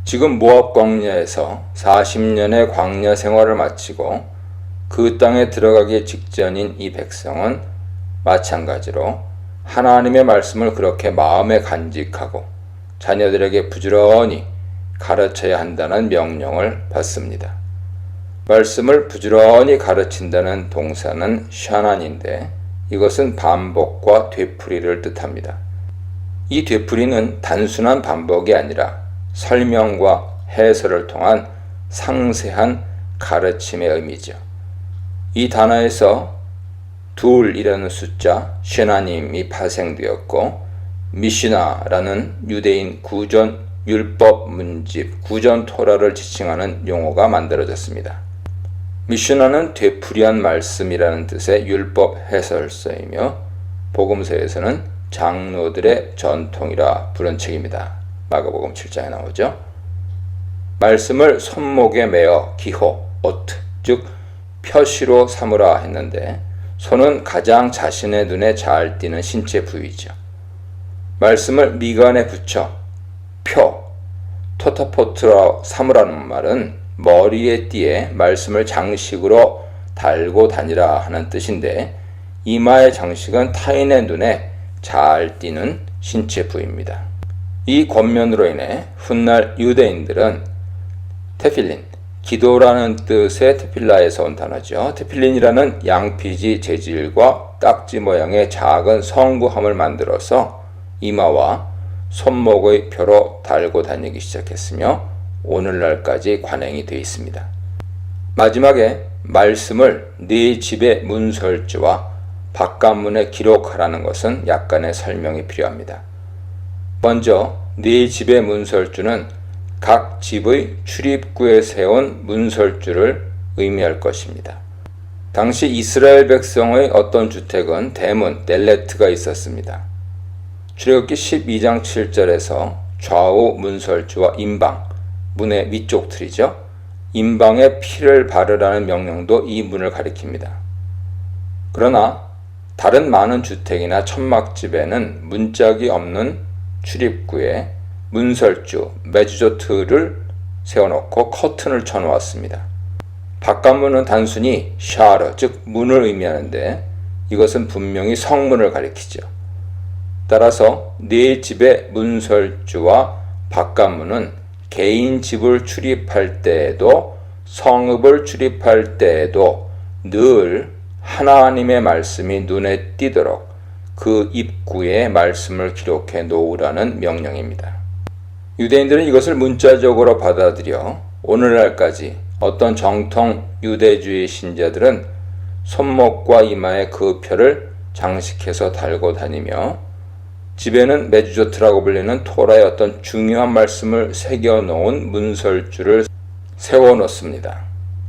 A: 지금 모압 광야에서 40년의 광야 생활을 마치고 그 땅에 들어가기 직전인 이 백성은 마찬가지로 하나님의 말씀을 그렇게 마음에 간직하고 자녀들에게 부지런히 가르쳐야 한다는 명령을 받습니다. 말씀을 부지런히 가르친다는 동사는 샤난인데 이것은 반복과 되풀이를 뜻합니다. 이 되풀이는 단순한 반복이 아니라 설명과 해설을 통한 상세한 가르침의 의미죠. 이 단어에서 둘이라는 숫자 쉐나님이 파생되었고 미시나라는 유대인 구전 율법 문집 구전 토라를 지칭하는 용어가 만들어졌습니다. 미슈나는 되풀이한 말씀이라는 뜻의 율법 해설서이며 복음서에서는 장로들의 전통이라 부른 책입니다. 마가복음 7장에 나오죠. 말씀을 손목에 매어 기호, 오트, 즉 표시로 삼으라 했는데 손은 가장 자신의 눈에 잘 띄는 신체 부위죠. 말씀을 미간에 붙여 표, 토타포트라 삼으라는 말은 머리에 띠에 말씀을 장식으로 달고 다니라 하는 뜻인데 이마의 장식은 타인의 눈에 잘 띄는 신체 부위입니다. 이 권면으로 인해 훗날 유대인들은 테필린, 기도라는 뜻의 테필라에서 온 단어죠. 테필린이라는 양피지 재질과 딱지 모양의 작은 성구함을 만들어서 이마와 손목의 표로 달고 다니기 시작했으며 오늘날까지 관행이 되어 있습니다. 마지막에 말씀을 네 집의 문설주와 바깥문에 기록하라는 것은 약간의 설명이 필요합니다. 먼저 네 집의 문설주는 각 집의 출입구에 세운 문설주를 의미할 것입니다. 당시 이스라엘 백성의 어떤 주택은 대문, 넬레트가 있었습니다. 출애굽기 12장 7절에서 좌우 문설주와 임방, 문의 위쪽 틀이죠. 임방에 피를 바르라는 명령도 이 문을 가리킵니다. 그러나 다른 많은 주택이나 천막집에는 문짝이 없는 출입구에 문설주, 메주조트를 세워놓고 커튼을 쳐놓았습니다. 바깥문은 단순히 샤르, 즉 문을 의미하는데 이것은 분명히 성문을 가리키죠. 따라서 네 집의 문설주와 바깥문은 개인 집을 출입할 때에도 성읍을 출입할 때에도 늘 하나님의 말씀이 눈에 띄도록 그 입구에 말씀을 기록해 놓으라는 명령입니다. 유대인들은 이것을 문자적으로 받아들여 오늘날까지 어떤 정통 유대주의 신자들은 손목과 이마에 그 표를 장식해서 달고 다니며 집에는 메주조트라고 불리는 토라의 어떤 중요한 말씀을 새겨놓은 문설주를 세워놓습니다.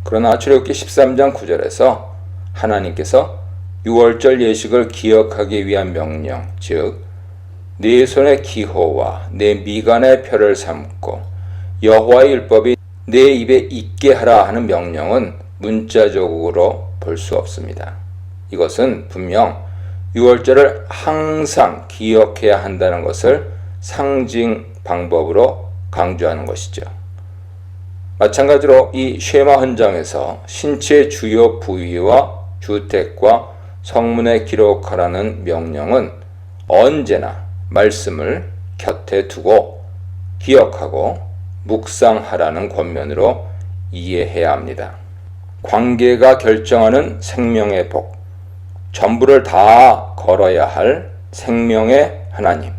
A: 그러나 출애굽기 13장 9절에서 하나님께서 유월절 예식을 기억하기 위한 명령, 즉 네 손의 기호와 네 미간의 표를 삼고 여호와의 율법이 내 입에 있게 하라 하는 명령은 문자적으로 볼 수 없습니다. 이것은 분명 유월절을 항상 기억해야 한다는 것을 상징 방법으로 강조하는 것이죠. 마찬가지로 이 쉐마 헌장에서 신체 주요 부위와 주택과 성문에 기록하라는 명령은 언제나 말씀을 곁에 두고 기억하고 묵상하라는 권면으로 이해해야 합니다. 관계가 결정하는 생명의 복, 전부를 다 걸어야 할 생명의 하나님,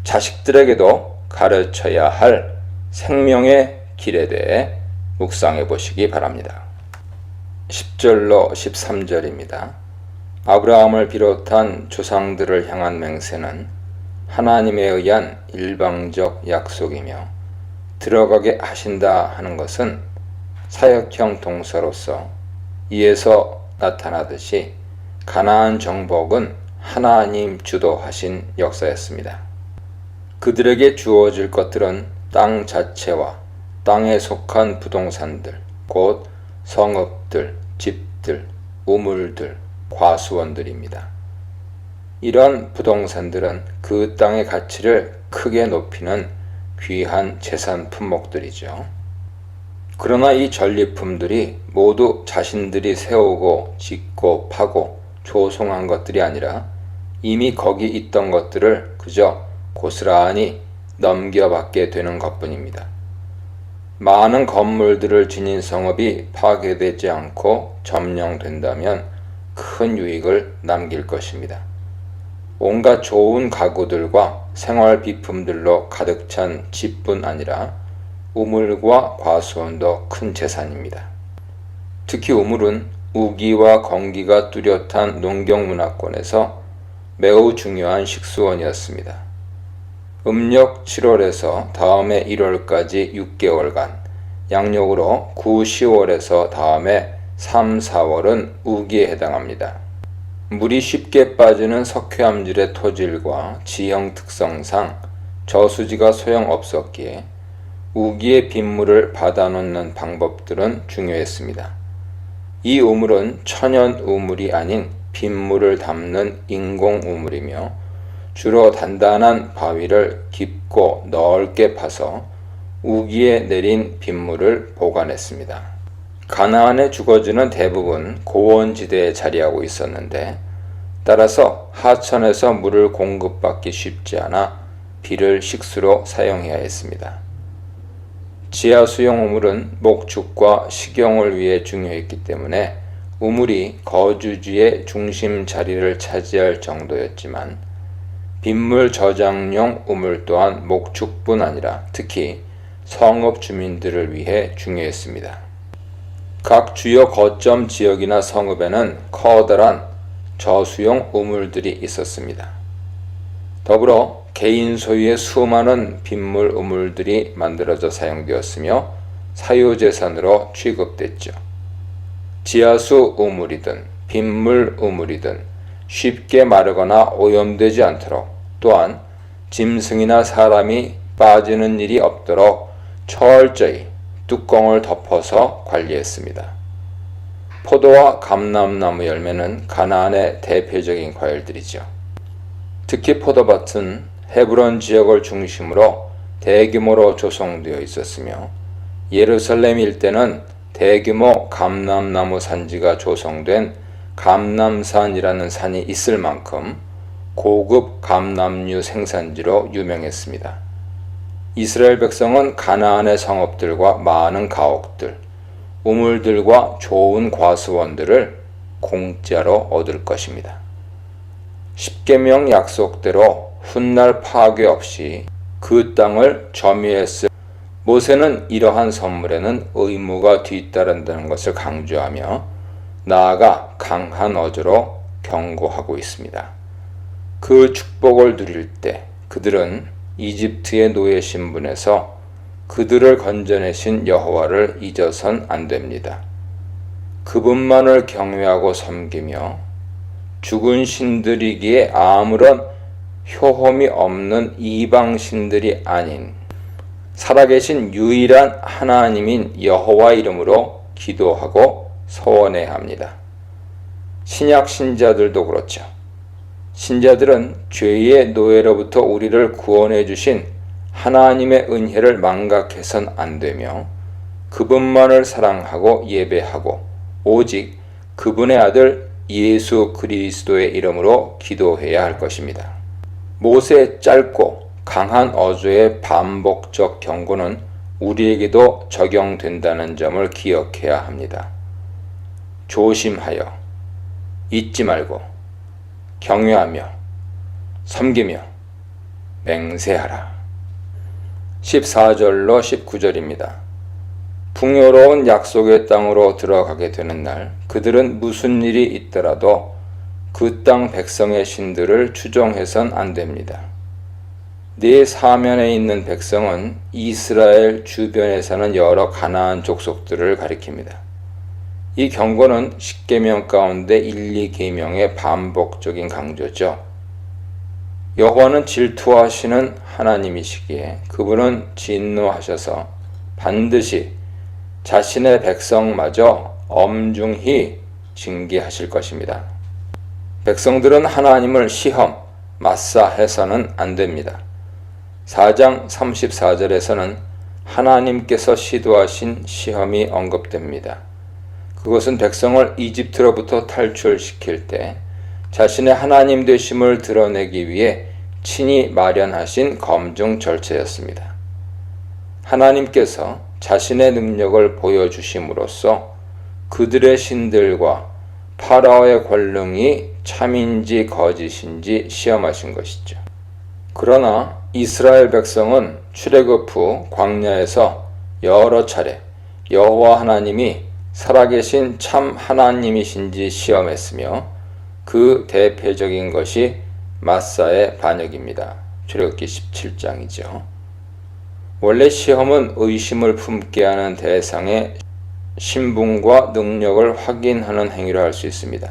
A: 자식들에게도 가르쳐야 할 생명의 길에 대해 묵상해 보시기 바랍니다. 10절로 13절입니다. 아브라함을 비롯한 조상들을 향한 맹세는 하나님에 의한 일방적 약속이며 들어가게 하신다 하는 것은 사역형 동사로서 이에서 나타나듯이 가나안 정복은 하나님 주도하신 역사였습니다. 그들에게 주어질 것들은 땅 자체와 땅에 속한 부동산들, 곧 성읍들, 집들, 우물들, 과수원들입니다. 이런 부동산들은 그 땅의 가치를 크게 높이는 귀한 재산 품목들이죠. 그러나 이 전리품들이 모두 자신들이 세우고 짓고 파고 조성한 것들이 아니라 이미 거기 있던 것들을 그저 고스란히 넘겨받게 되는 것뿐입니다. 많은 건물들을 지닌 성읍이 파괴되지 않고 점령된다면 큰 유익을 남길 것입니다. 온갖 좋은 가구들과 생활 비품들로 가득 찬 집뿐 아니라 우물과 과수원도 큰 재산입니다. 특히 우물은 우기와 건기가 뚜렷한 농경 문화권에서 매우 중요한 식수원이었습니다. 음력 7월에서 다음해 1월까지 6개월간, 양력으로 9, 10월에서 다음해 3, 4월은 우기에 해당합니다. 물이 쉽게 빠지는 석회암질의 토질과 지형 특성상 저수지가 소용없었기에 우기의 빗물을 받아놓는 방법들은 중요했습니다. 이 우물은 천연 우물이 아닌 빗물을 담는 인공 우물이며 주로 단단한 바위를 깊고 넓게 파서 우기에 내린 빗물을 보관했습니다. 가나안의 주거지는 대부분 고원지대에 자리하고 있었는데 따라서 하천에서 물을 공급받기 쉽지 않아 비를 식수로 사용해야 했습니다. 지하수용 우물은 목축과 식용을 위해 중요했기 때문에 우물이 거주지의 중심 자리를 차지할 정도였지만 빗물 저장용 우물 또한 목축뿐 아니라 특히 성읍 주민들을 위해 중요했습니다. 각 주요 거점 지역이나 성읍에는 커다란 저수용 우물들이 있었습니다. 더불어 개인 소유의 수많은 빗물 우물들이 만들어져 사용되었으며 사유재산으로 취급됐죠. 지하수 우물이든 빗물 우물이든 쉽게 마르거나 오염되지 않도록, 또한 짐승이나 사람이 빠지는 일이 없도록 철저히 뚜껑을 덮어서 관리했습니다. 포도와 감람나무 열매는 가나안의 대표적인 과일들이죠. 특히 포도밭은 헤브론 지역을 중심으로 대규모로 조성되어 있었으며 예루살렘 일대는 대규모 감람나무 산지가 조성된 감람산이라는 산이 있을 만큼 고급 감람류 생산지로 유명했습니다. 이스라엘 백성은 가나안의 성읍들과 많은 가옥들, 우물들과 좋은 과수원들을 공짜로 얻을 것입니다. 십계명 약속대로 훗날 파괴 없이 그 땅을 점유했을 모세는 이러한 선물에는 의무가 뒤따른다는 것을 강조하며 나아가 강한 어조로 경고하고 있습니다. 그 축복을 누릴 때 그들은 이집트의 노예 신분에서 그들을 건져내신 여호와를 잊어선 안 됩니다. 그분만을 경외하고 섬기며 죽은 신들이기에 아무런 효험이 없는 이방 신들이 아닌 살아계신 유일한 하나님인 여호와 이름으로 기도하고 서원해야 합니다. 신약 신자들도 그렇죠. 신자들은 죄의 노예로부터 우리를 구원해 주신 하나님의 은혜를 망각해선 안 되며 그분만을 사랑하고 예배하고 오직 그분의 아들 예수 그리스도의 이름으로 기도해야 할 것입니다. 모세의 짧고 강한 어조의 반복적 경고는 우리에게도 적용된다는 점을 기억해야 합니다. 조심하여, 잊지 말고, 경외하며, 섬기며, 맹세하라. 14절로 19절입니다. 풍요로운 약속의 땅으로 들어가게 되는 날 그들은 무슨 일이 있더라도 그 땅 백성의 신들을 추종해선 안 됩니다. 네 사면에 있는 백성은 이스라엘 주변에 사는 여러 가나안 족속들을 가리킵니다. 이 경고는 십계명 가운데 1, 2계명의 반복적인 강조죠. 여호와는 질투하시는 하나님이시기에 그분은 진노하셔서 반드시 자신의 백성마저 엄중히 징계하실 것입니다. 백성들은 하나님을 시험, 맞사해서는 안 됩니다. 4장 34절에서는 하나님께서 시도하신 시험이 언급됩니다. 그것은 백성을 이집트로부터 탈출시킬 때 자신의 하나님 되심을 드러내기 위해 친히 마련하신 검증 절차였습니다. 하나님께서 자신의 능력을 보여주심으로써 그들의 신들과 파라오의 권능이 참인지 거짓인지 시험하신 것이죠. 그러나 이스라엘 백성은 출애굽 후 광야에서 여러 차례 여호와 하나님이 살아계신 참 하나님이신지 시험했으며 그 대표적인 것이 마사의 반역입니다. 출애굽기 17장이죠. 원래 시험은 의심을 품게 하는 대상의 신분과 능력을 확인하는 행위를 할 수 있습니다.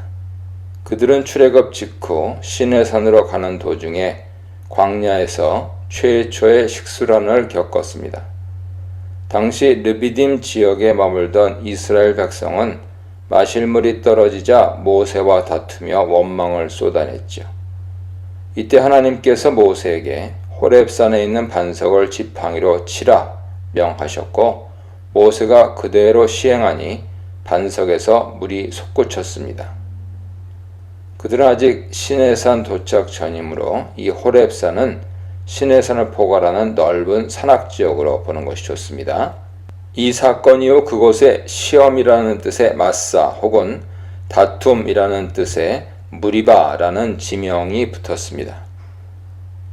A: 그들은 출애굽 직후 시내산으로 가는 도중에 광야에서 최초의 식수란을 겪었습니다. 당시 르비딤 지역에 머물던 이스라엘 백성은 마실 물이 떨어지자 모세와 다투며 원망을 쏟아냈죠. 이때 하나님께서 모세에게 호렙산에 있는 반석을 지팡이로 치라 명하셨고 모세가 그대로 시행하니 반석에서 물이 솟구쳤습니다. 그들은 아직 시내산 도착 전이므로 이 호렙산은 시내산을 포괄하는 넓은 산악지역으로 보는 것이 좋습니다. 이 사건 이후 그곳에 시험이라는 뜻의 마사 혹은 다툼이라는 뜻의 무리바라는 지명이 붙었습니다.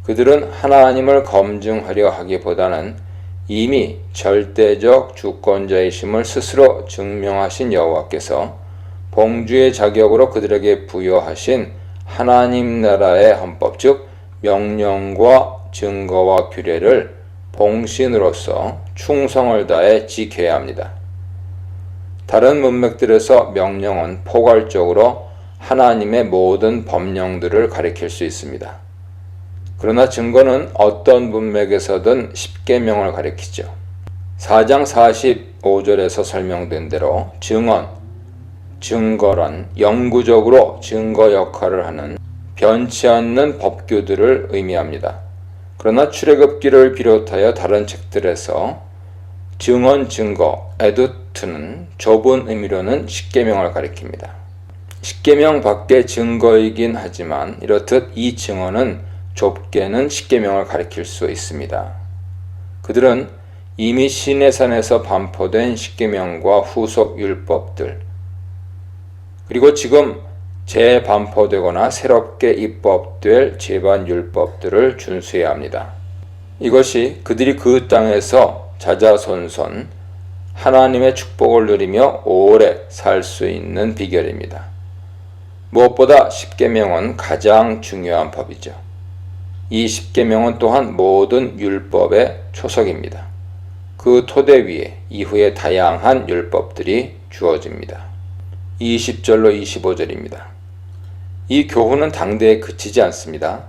A: 그들은 하나님을 검증하려 하기보다는 이미 절대적 주권자이심을 스스로 증명하신 여호와께서 봉주의 자격으로 그들에게 부여하신 하나님 나라의 헌법, 즉 명령과 증거와 규례를 봉신으로서 충성을 다해 지켜야 합니다. 다른 문맥들에서 명령은 포괄적으로 하나님의 모든 법령들을 가리킬 수 있습니다. 그러나 증거는 어떤 문맥에서든 십계명을 가리키죠. 4장 45절에서 설명된 대로 증언, 증거란 영구적으로 증거 역할을 하는 변치 않는 법규들을 의미합니다. 그러나 출애굽기를 비롯하여 다른 책들에서 증언, 증거, 에두트는 좁은 의미로는 십계명을 가리킵니다. 십계명 밖의 증거이긴 하지만 이렇듯 이 증언은 좁게는 십계명을 가리킬 수 있습니다. 그들은 이미 시내산에서 반포된 십계명과 후속 율법들, 그리고 지금 재반포되거나 새롭게 입법될 제반 율법들을 준수해야 합니다. 이것이 그들이 그 땅에서 자자손손 하나님의 축복을 누리며 오래 살 수 있는 비결입니다. 무엇보다 십계명은 가장 중요한 법이죠. 이 십계명은 또한 모든 율법의 초석입니다. 그 토대 위에 이후에 다양한 율법들이 주어집니다. 20절로 25절입니다. 이 교훈은 당대에 그치지 않습니다.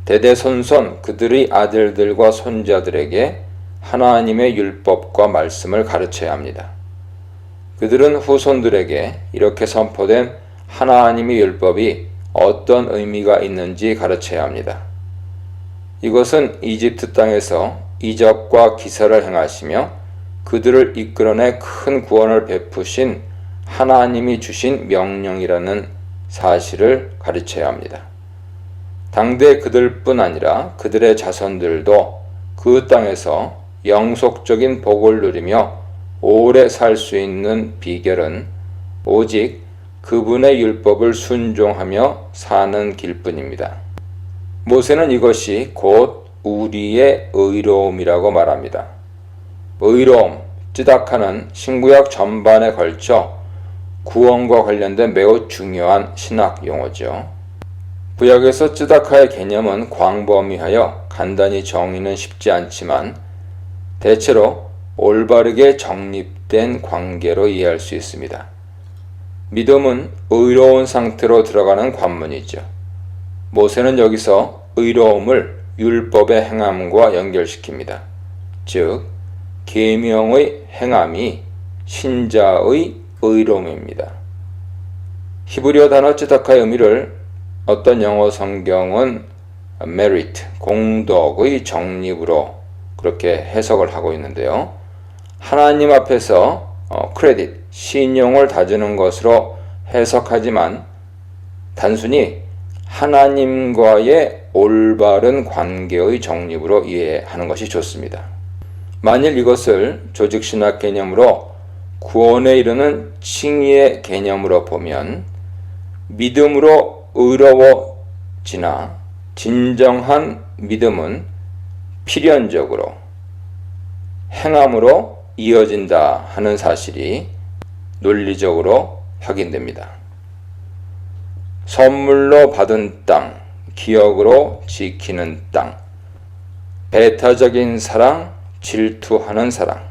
A: 대대손손 그들의 아들들과 손자들에게 하나님의 율법과 말씀을 가르쳐야 합니다. 그들은 후손들에게 이렇게 선포된 하나님의 율법이 어떤 의미가 있는지 가르쳐야 합니다. 이것은 이집트 땅에서 이적과 기사를 행하시며 그들을 이끌어내 큰 구원을 베푸신 하나님이 주신 명령이라는 사실을 가르쳐야 합니다. 당대 그들뿐 아니라 그들의 자손들도 그 땅에서 영속적인 복을 누리며 오래 살 수 있는 비결은 오직 그분의 율법을 순종하며 사는 길뿐입니다. 모세는 이것이 곧 우리의 의로움이라고 말합니다. 의로움, 쯔다카는 신구약 전반에 걸쳐 구원과 관련된 매우 중요한 신학 용어죠. 구약에서 쯔다카의 개념은 광범위하여 간단히 정의는 쉽지 않지만 대체로 올바르게 정립된 관계로 이해할 수 있습니다. 믿음은 의로운 상태로 들어가는 관문이죠. 모세는 여기서 의로움을 율법의 행함과 연결시킵니다. 즉, 계명의 행함이 신자의 의로움입니다. 히브리어 단어 쯔다카의 의미를 어떤 영어 성경은 merit, 공덕의 정립으로 그렇게 해석을 하고 있는데요. 하나님 앞에서 크레딧, 신용을 다지는 것으로 해석하지만 단순히 하나님과의 올바른 관계의 정립으로 이해하는 것이 좋습니다. 만일 이것을 조직신학 개념으로 구원에 이르는 칭의의 개념으로 보면 믿음으로 의로워지나 진정한 믿음은 필연적으로 행함으로 이어진다 하는 사실이 논리적으로 확인됩니다. 선물로 받은 땅, 기억으로 지키는 땅, 배타적인 사랑, 질투하는 사랑,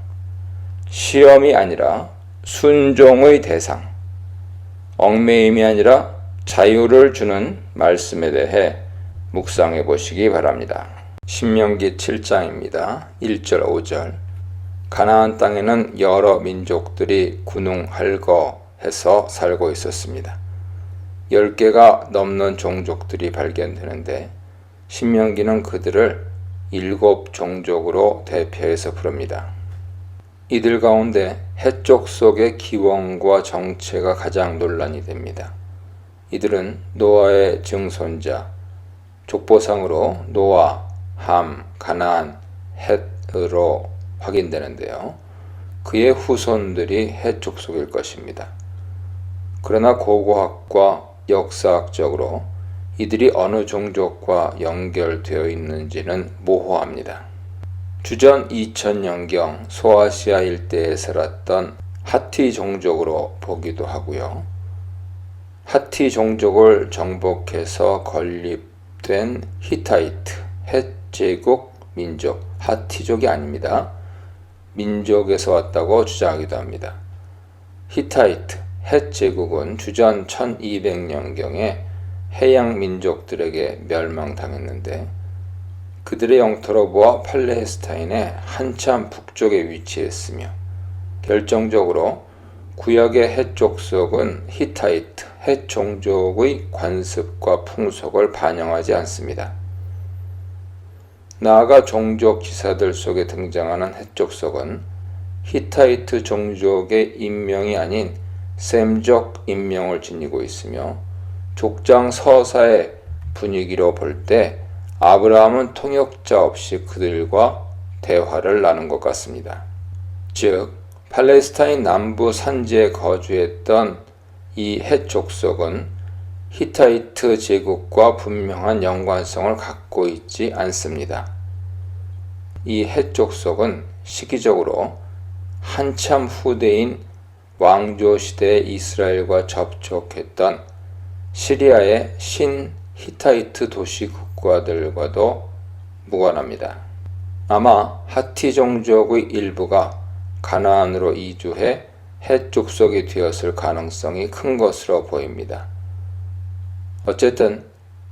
A: 시험이 아니라 순종의 대상, 얽매임이 아니라 자유를 주는 말씀에 대해 묵상해 보시기 바랍니다. 신명기 7장입니다. 1절 5절. 가나안 땅에는 여러 민족들이 군웅할거해서 살고 있었습니다. 10개가 넘는 종족들이 발견되는데 신명기는 그들을 7 종족으로 대표해서 부릅니다. 이들 가운데 해족 속의 기원과 정체가 가장 논란이 됩니다. 이들은 노아의 증손자, 족보상으로 노아, 함, 가나안, 헷으로 확인되는데요. 그의 후손들이 헷 족속일 것입니다. 그러나 고고학과 역사학적으로 이들이 어느 종족과 연결되어 있는지는 모호합니다. 주전 2000년경 소아시아 일대에 살았던 하티 종족으로 보기도 하고요. 하티 종족을 정복해서 건립된 히타이트, 헷 제국 민족, 하티족이 아닙니다. 민족에서 왔다고 주장하기도 합니다. 히타이트, 헷 제국은 주전 1200년경에 해양 민족들에게 멸망당했는데 그들의 영토로 보아 팔레스타인의 한참 북쪽에 위치했으며 결정적으로 구약의 헷 족속은 히타이트, 헷 종족의 관습과 풍속을 반영하지 않습니다. 나아가 종족 기사들 속에 등장하는 헷 족속은 히타이트 종족의 인명이 아닌 셈족 인명을 지니고 있으며 족장 서사의 분위기로 볼 때 아브라함은 통역자 없이 그들과 대화를 나눈 것 같습니다. 즉 팔레스타인 남부 산지에 거주했던 이 헷 족속은 히타이트 제국과 분명한 연관성을 갖고 있지 않습니다. 이 헷 족속은 시기적으로 한참 후대인 왕조 시대의 이스라엘과 접촉했던 시리아의 신 히타이트 도시 국가들과도 무관합니다. 아마 하티 종족의 일부가 가나안으로 이주해 헷 족속이 되었을 가능성이 큰 것으로 보입니다. 어쨌든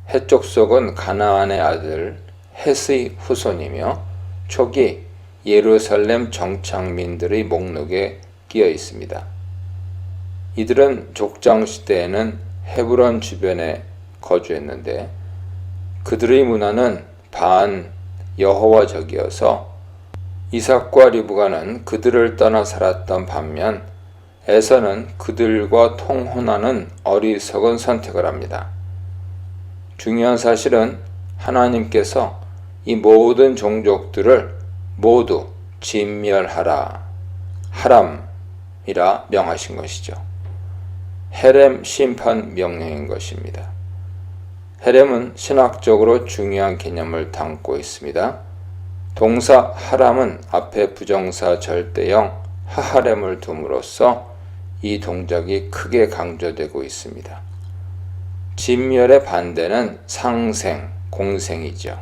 A: 헷 족속은 가나안의 아들 헷의 후손이며 초기 예루살렘 정착민들의 목록에 끼어 있습니다. 이들은 족장 시대에는 헤브론 주변에 거주했는데 그들의 문화는 반 여호와적이어서 이삭과 리브가는 그들을 떠나 살았던 반면 에서는 그들과 통혼하는 어리석은 선택을 합니다. 중요한 사실은 하나님께서 이 모든 종족들을 모두 진멸하라, 하람이라 명하신 것이죠. 헤렘 심판 명령인 것입니다. 헤렘은 신학적으로 중요한 개념을 담고 있습니다. 동사 하람은 앞에 부정사 절대형 하하렘을 둠으로써 이 동작이 크게 강조되고 있습니다. 진멸의 반대는 상생, 공생이죠.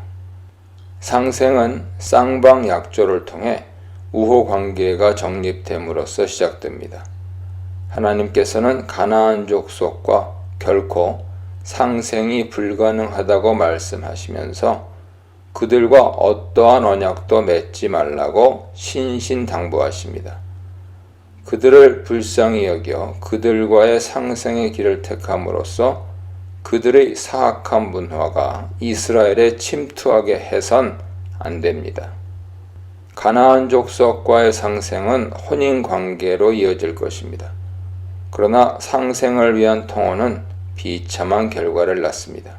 A: 상생은 쌍방약조를 통해 우호관계가 정립됨으로써 시작됩니다. 하나님께서는 가나안 족속과 결코 상생이 불가능하다고 말씀하시면서 그들과 어떠한 언약도 맺지 말라고 신신당부하십니다. 그들을 불쌍히 여겨 그들과의 상생의 길을 택함으로써 그들의 사악한 문화가 이스라엘에 침투하게 해선 안 됩니다. 가나안 족속과의 상생은 혼인관계로 이어질 것입니다. 그러나 상생을 위한 통혼은 비참한 결과를 낳습니다.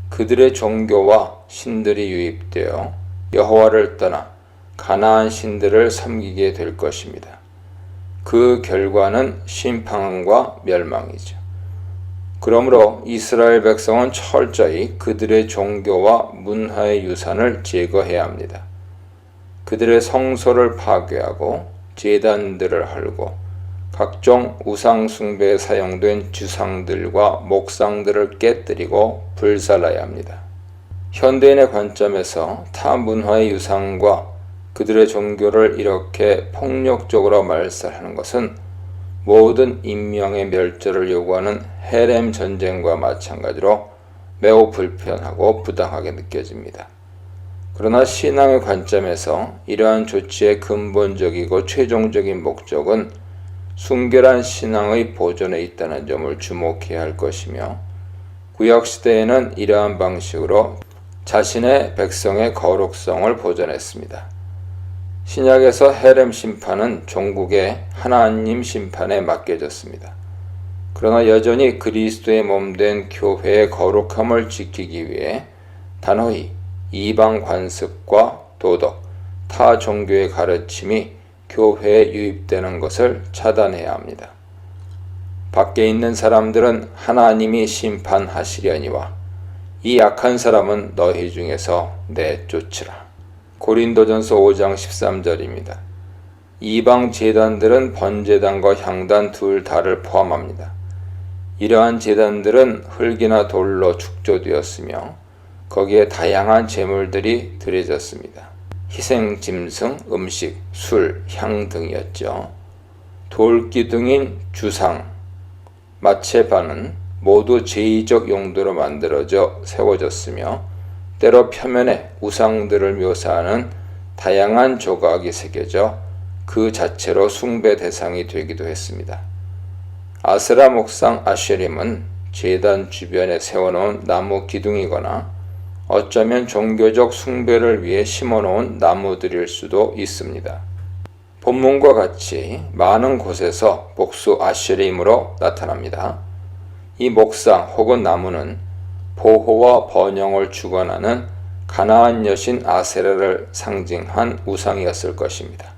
A: 그들의 종교와 신들이 유입되어 여호와를 떠나 가나안 신들을 섬기게 될 것입니다. 그 결과는 심판과 멸망이죠. 그러므로 이스라엘 백성은 철저히 그들의 종교와 문화의 유산을 제거해야 합니다. 그들의 성소를 파괴하고 제단들을 헐고 각종 우상 숭배에 사용된 주상들과 목상들을 깨뜨리고 불살라야 합니다. 현대인의 관점에서 타 문화의 유산과 그들의 종교를 이렇게 폭력적으로 말살하는 것은 모든 인명의 멸절을 요구하는 헤렘 전쟁과 마찬가지로 매우 불편하고 부당하게 느껴집니다. 그러나 신앙의 관점에서 이러한 조치의 근본적이고 최종적인 목적은 순결한 신앙의 보존에 있다는 점을 주목해야 할 것이며 구약시대에는 이러한 방식으로 자신의 백성의 거룩성을 보존했습니다. 신약에서 헤렘 심판은 종국의 하나님 심판에 맡겨졌습니다. 그러나 여전히 그리스도의 몸된 교회의 거룩함을 지키기 위해 단호히 이방 관습과 도덕, 타 종교의 가르침이 교회에 유입되는 것을 차단해야 합니다. 밖에 있는 사람들은 하나님이 심판하시려니와 이 악한 사람은 너희 중에서 내쫓으라. 고린도전서 5장 13절입니다. 이방 제단들은 번제단과 향단 둘 다를 포함합니다. 이러한 제단들은 흙이나 돌로 축조되었으며 거기에 다양한 제물들이 드려졌습니다. 희생 짐승, 음식, 술, 향 등이었죠. 돌기둥인 주상, 마체반은 모두 제의적 용도로 만들어져 세워졌으며 때로 표면에 우상들을 묘사하는 다양한 조각이 새겨져 그 자체로 숭배 대상이 되기도 했습니다. 아세라 목상 아쉐림은 제단 주변에 세워놓은 나무 기둥이거나 어쩌면 종교적 숭배를 위해 심어놓은 나무들일 수도 있습니다. 본문과 같이 많은 곳에서 복수 아쉐림으로 나타납니다. 이 목상 혹은 나무는 보호와 번영을 주관하는 가나안 여신 아세라를 상징한 우상이었을 것입니다.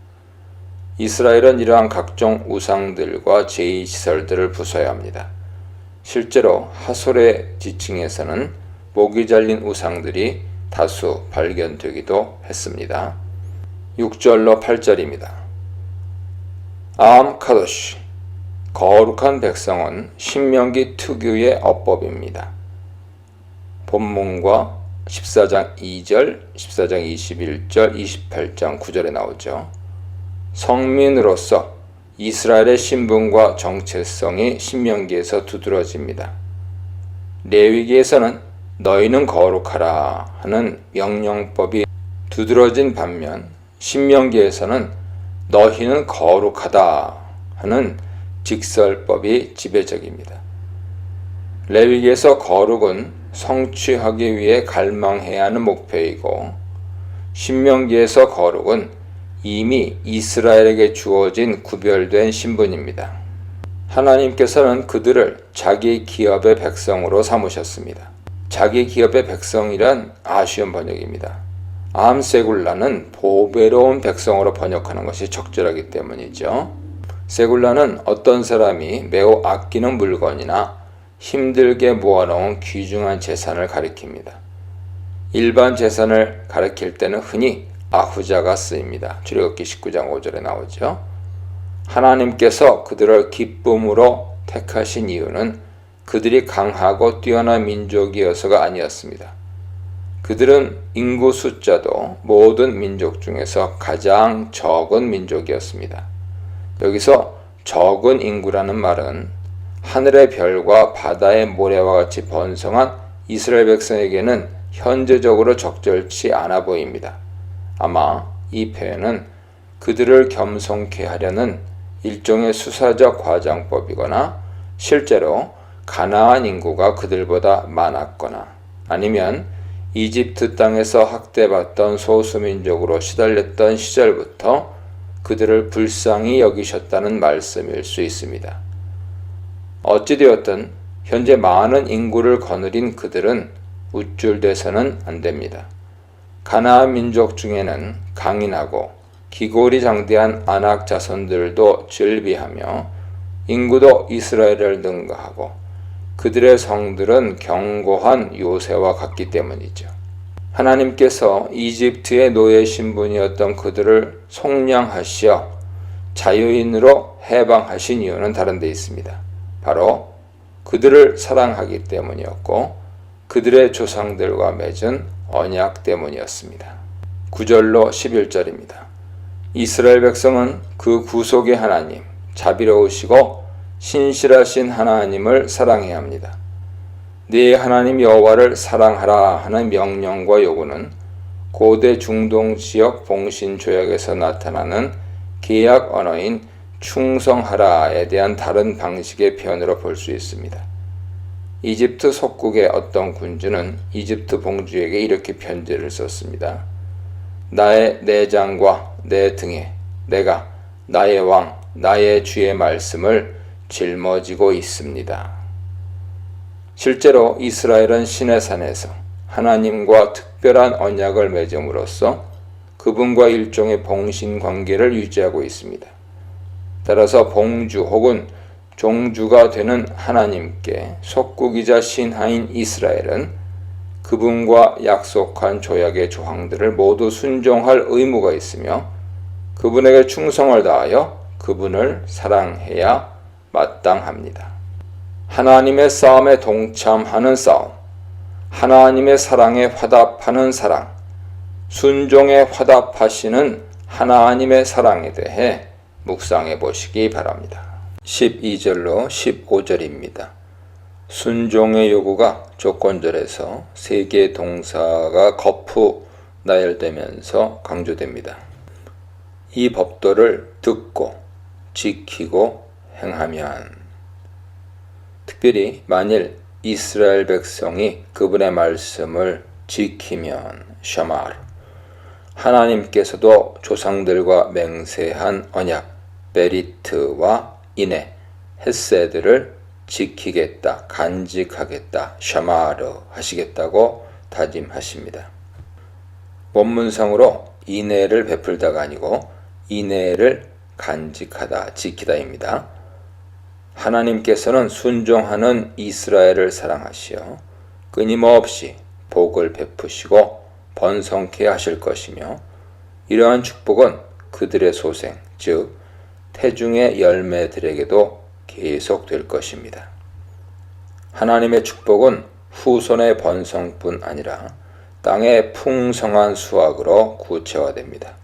A: 이스라엘은 이러한 각종 우상들과 제의시설들을 부숴야 합니다. 실제로 하솔의 지층에서는 목이 잘린 우상들이 다수 발견되기도 했습니다. 6절로 8절입니다. 아함 카도시, 거룩한 백성은 신명기 특유의 어법입니다. 본문과 14장 2절, 14장 21절, 28장 9절에 나오죠. 성민으로서 이스라엘의 신분과 정체성이 신명기에서 두드러집니다. 레위기에서는 너희는 거룩하라 하는 명령법이 두드러진 반면 신명기에서는 너희는 거룩하다 하는 직설법이 지배적입니다. 레위기에서 거룩은 성취하기 위해 갈망해야 하는 목표이고 신명기에서 거룩은 이미 이스라엘에게 주어진 구별된 신분입니다. 하나님께서는 그들을 자기 기업의 백성으로 삼으셨습니다. 자기 기업의 백성이란 아쉬운 번역입니다. 암세굴라는 보배로운 백성으로 번역하는 것이 적절하기 때문이죠. 세굴라는 어떤 사람이 매우 아끼는 물건이나 힘들게 모아놓은 귀중한 재산을 가리킵니다. 일반 재산을 가리킬 때는 흔히 아후자가 쓰입니다. 출애굽기 19장 5절에 나오죠. 하나님께서 그들을 기쁨으로 택하신 이유는 그들이 강하고 뛰어난 민족이어서가 아니었습니다. 그들은 인구 숫자도 모든 민족 중에서 가장 적은 민족이었습니다. 여기서 적은 인구라는 말은 하늘의 별과 바다의 모래와 같이 번성한 이스라엘 백성에게는 현재적으로 적절치 않아 보입니다. 아마 이 표현은 그들을 겸손케 하려는 일종의 수사적 과장법이거나 실제로 가나안 인구가 그들보다 많았거나 아니면 이집트 땅에서 학대받던 소수민족으로 시달렸던 시절부터 그들을 불쌍히 여기셨다는 말씀일 수 있습니다. 어찌되었든 현재 많은 인구를 거느린 그들은 우쭐대서는 안 됩니다. 가나안 민족 중에는 강인하고 기골이 장대한 아낙 자손들도 즐비하며 인구도 이스라엘을 능가하고 그들의 성들은 견고한 요새와 같기 때문이죠. 하나님께서 이집트의 노예 신분이었던 그들을 속량하시어 자유인으로 해방하신 이유는 다른 데 있습니다. 바로 그들을 사랑하기 때문이었고 그들의 조상들과 맺은 언약 때문이었습니다. 9절로 11절입니다. 이스라엘 백성은 그 구속의 하나님, 자비로우시고 신실하신 하나님을 사랑해야 합니다. 네 하나님 여호와를 사랑하라 하는 명령과 요구는 고대 중동 지역 봉신 조약에서 나타나는 계약 언어인 충성하라에 대한 다른 방식의 표현으로 볼 수 있습니다. 이집트 속국의 어떤 군주는 이집트 봉주에게 이렇게 편지를 썼습니다. 나의 내장과 내 등에 내가 나의 왕, 나의 주의 말씀을 짊어지고 있습니다. 실제로 이스라엘은 시내산에서 하나님과 특별한 언약을 맺음으로써 그분과 일종의 봉신 관계를 유지하고 있습니다. 따라서 봉주 혹은 종주가 되는 하나님께 속국이자 신하인 이스라엘은 그분과 약속한 조약의 조항들을 모두 순종할 의무가 있으며 그분에게 충성을 다하여 그분을 사랑해야 마땅합니다. 하나님의 싸움에 동참하는 싸움, 하나님의 사랑에 화답하는 사랑, 순종에 화답하시는 하나님의 사랑에 대해 묵상해 보시기 바랍니다. 12절로 15절입니다. 순종의 요구가 조건절에서 세 개의 동사가 거푸 나열되면서 강조됩니다. 이 법도를 듣고 지키고 행하면, 특별히 만일 이스라엘 백성이 그분의 말씀을 지키면 샤마르, 하나님께서도 조상들과 맹세한 언약 베리트와 인해 헤세드를 지키겠다, 간직하겠다, 샤마르 하시겠다고 다짐하십니다. 원문상으로 인해를 베풀다가 아니고 인해를 간직하다, 지키다입니다. 하나님께서는 순종하는 이스라엘을 사랑하시어 끊임없이 복을 베푸시고 번성케 하실 것이며, 이러한 축복은 그들의 소생, 즉 태중의 열매들에게도 계속될 것입니다. 하나님의 축복은 후손의 번성뿐 아니라 땅의 풍성한 수확으로 구체화됩니다.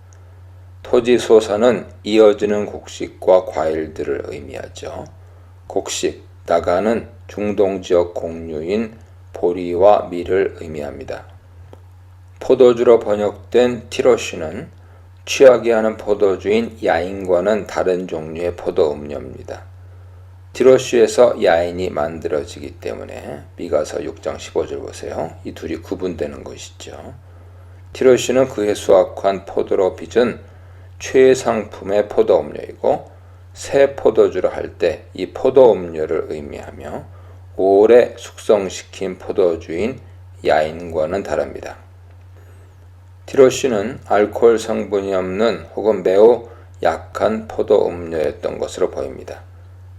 A: 토지소사는 이어지는 곡식과 과일들을 의미하죠. 곡식, 나가는 중동지역 공류인 보리와 밀을 의미합니다. 포도주로 번역된 티로시는 취하게 하는 포도주인 야인과는 다른 종류의 포도 음료입니다. 티로시에서 야인이 만들어지기 때문에 미가서 6장 15절 보세요. 이 둘이 구분되는 것이죠. 티로시는 그해 수확한 포도로 빚은 최상품의 포도 음료이고, 새 포도주로 할 때 이 포도 음료를 의미하며 오래 숙성시킨 포도주인 야인과는 다릅니다. 티로시는 알코올 성분이 없는 혹은 매우 약한 포도 음료였던 것으로 보입니다.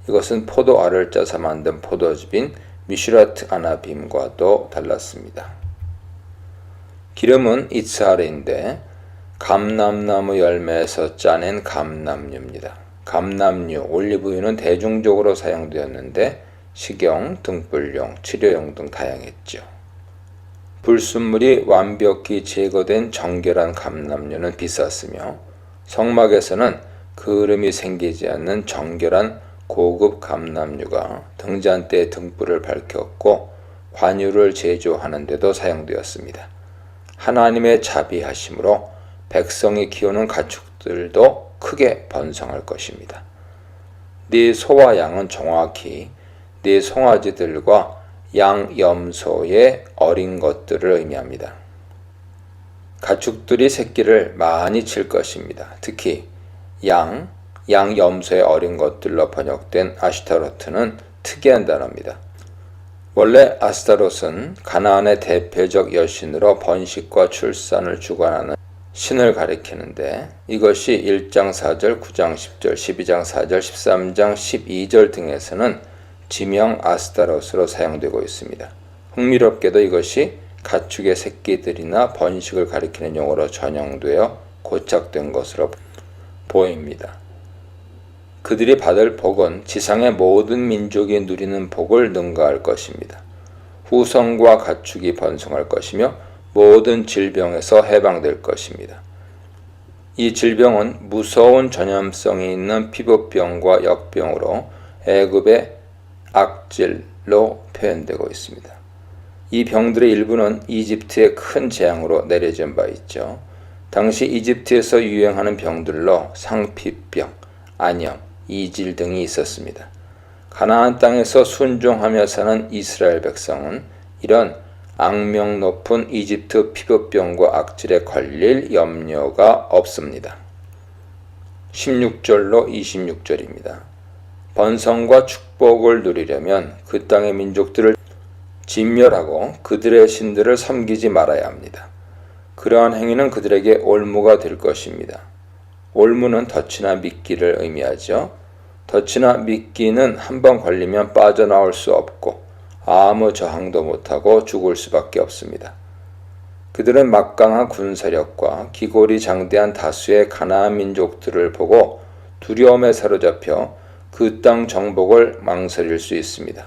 A: 이것은 포도알을 짜서 만든 포도즙인 미슈라트 아나빔과도 달랐습니다. 기름은 이츠하르인데 감람나무 열매에서 짜낸 감람유입니다. 감람유, 올리브유는 대중적으로 사용되었는데 식용, 등불용, 치료용 등 다양했죠. 불순물이 완벽히 제거된 정결한 감람유는 비쌌으며, 성막에서는 그름이 생기지 않는 정결한 고급 감람유가 등잔대의 등불을 밝혔고 관유를 제조하는 데도 사용되었습니다. 하나님의 자비하심으로 백성이 키우는 가축들도 크게 번성할 것입니다. 네 소와 양은 정확히 네 송아지들과 양 염소의 어린 것들을 의미합니다. 가축들이 새끼를 많이 칠 것입니다. 특히 양 염소의 어린 것들로 번역된 아시타로트는 특이한 단어입니다. 원래 아스타롯은 가나안의 대표적 여신으로 번식과 출산을 주관하는 신을 가리키는데, 이것이 1장 4절, 9장 10절, 12장 4절, 13장 12절 등에서는 지명 아스타롯으로 사용되고 있습니다. 흥미롭게도 이것이 가축의 새끼들이나 번식을 가리키는 용어로 전용되어 고착된 것으로 보입니다. 그들이 받을 복은 지상의 모든 민족이 누리는 복을 능가할 것입니다. 후성과 가축이 번성할 것이며 모든 질병에서 해방될 것입니다. 이 질병은 무서운 전염성이 있는 피부병과 역병으로 애굽의 악질로 표현되고 있습니다. 이 병들의 일부는 이집트의 큰 재앙으로 내려진 바 있죠. 당시 이집트에서 유행하는 병들로 상피병, 안염, 이질 등이 있었습니다. 가나안 땅에서 순종하며 사는 이스라엘 백성은 이런 악명 높은 이집트 피부병과 악질에 걸릴 염려가 없습니다. 16절로 26절입니다. 번성과 축복을 누리려면 그 땅의 민족들을 진멸하고 그들의 신들을 섬기지 말아야 합니다. 그러한 행위는 그들에게 올무가 될 것입니다. 올무는 덫이나 미끼를 의미하죠. 덫이나 미끼는 한번 걸리면 빠져나올 수 없고 아무 저항도 못하고 죽을 수밖에 없습니다. 그들은 막강한 군사력과 기골이 장대한 다수의 가나안 민족들을 보고 두려움에 사로잡혀 그 땅 정복을 망설일 수 있습니다.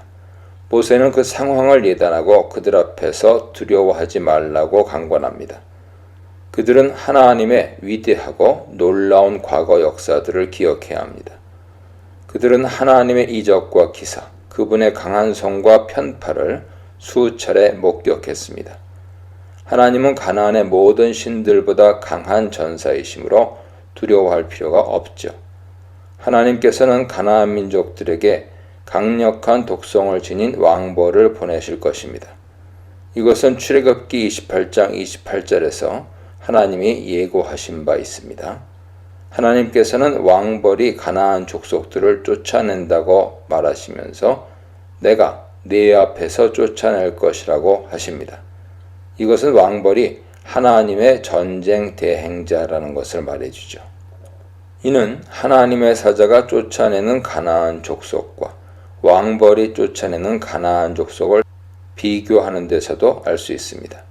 A: 모세는 그 상황을 예단하고 그들 앞에서 두려워하지 말라고 강권합니다. 그들은 하나님의 위대하고 놀라운 과거 역사들을 기억해야 합니다. 그들은 하나님의 이적과 기사, 그분의 강한 손과 편팔을 수차례 목격했습니다. 하나님은 가나안의 모든 신들보다 강한 전사이시므로 두려워할 필요가 없죠. 하나님께서는 가나안 민족들에게 강력한 독성을 지닌 왕벌을 보내실 것입니다. 이것은 출애굽기 28장 28절에서 하나님이 예고하신 바 있습니다. 하나님께서는 왕벌이 가나안 족속들을 쫓아낸다고 말하시면서 내가 네 앞에서 쫓아낼 것이라고 하십니다. 이것은 왕벌이 하나님의 전쟁 대행자라는 것을 말해주죠. 이는 하나님의 사자가 쫓아내는 가나안 족속과 왕벌이 쫓아내는 가나안 족속을 비교하는 데서도 알 수 있습니다.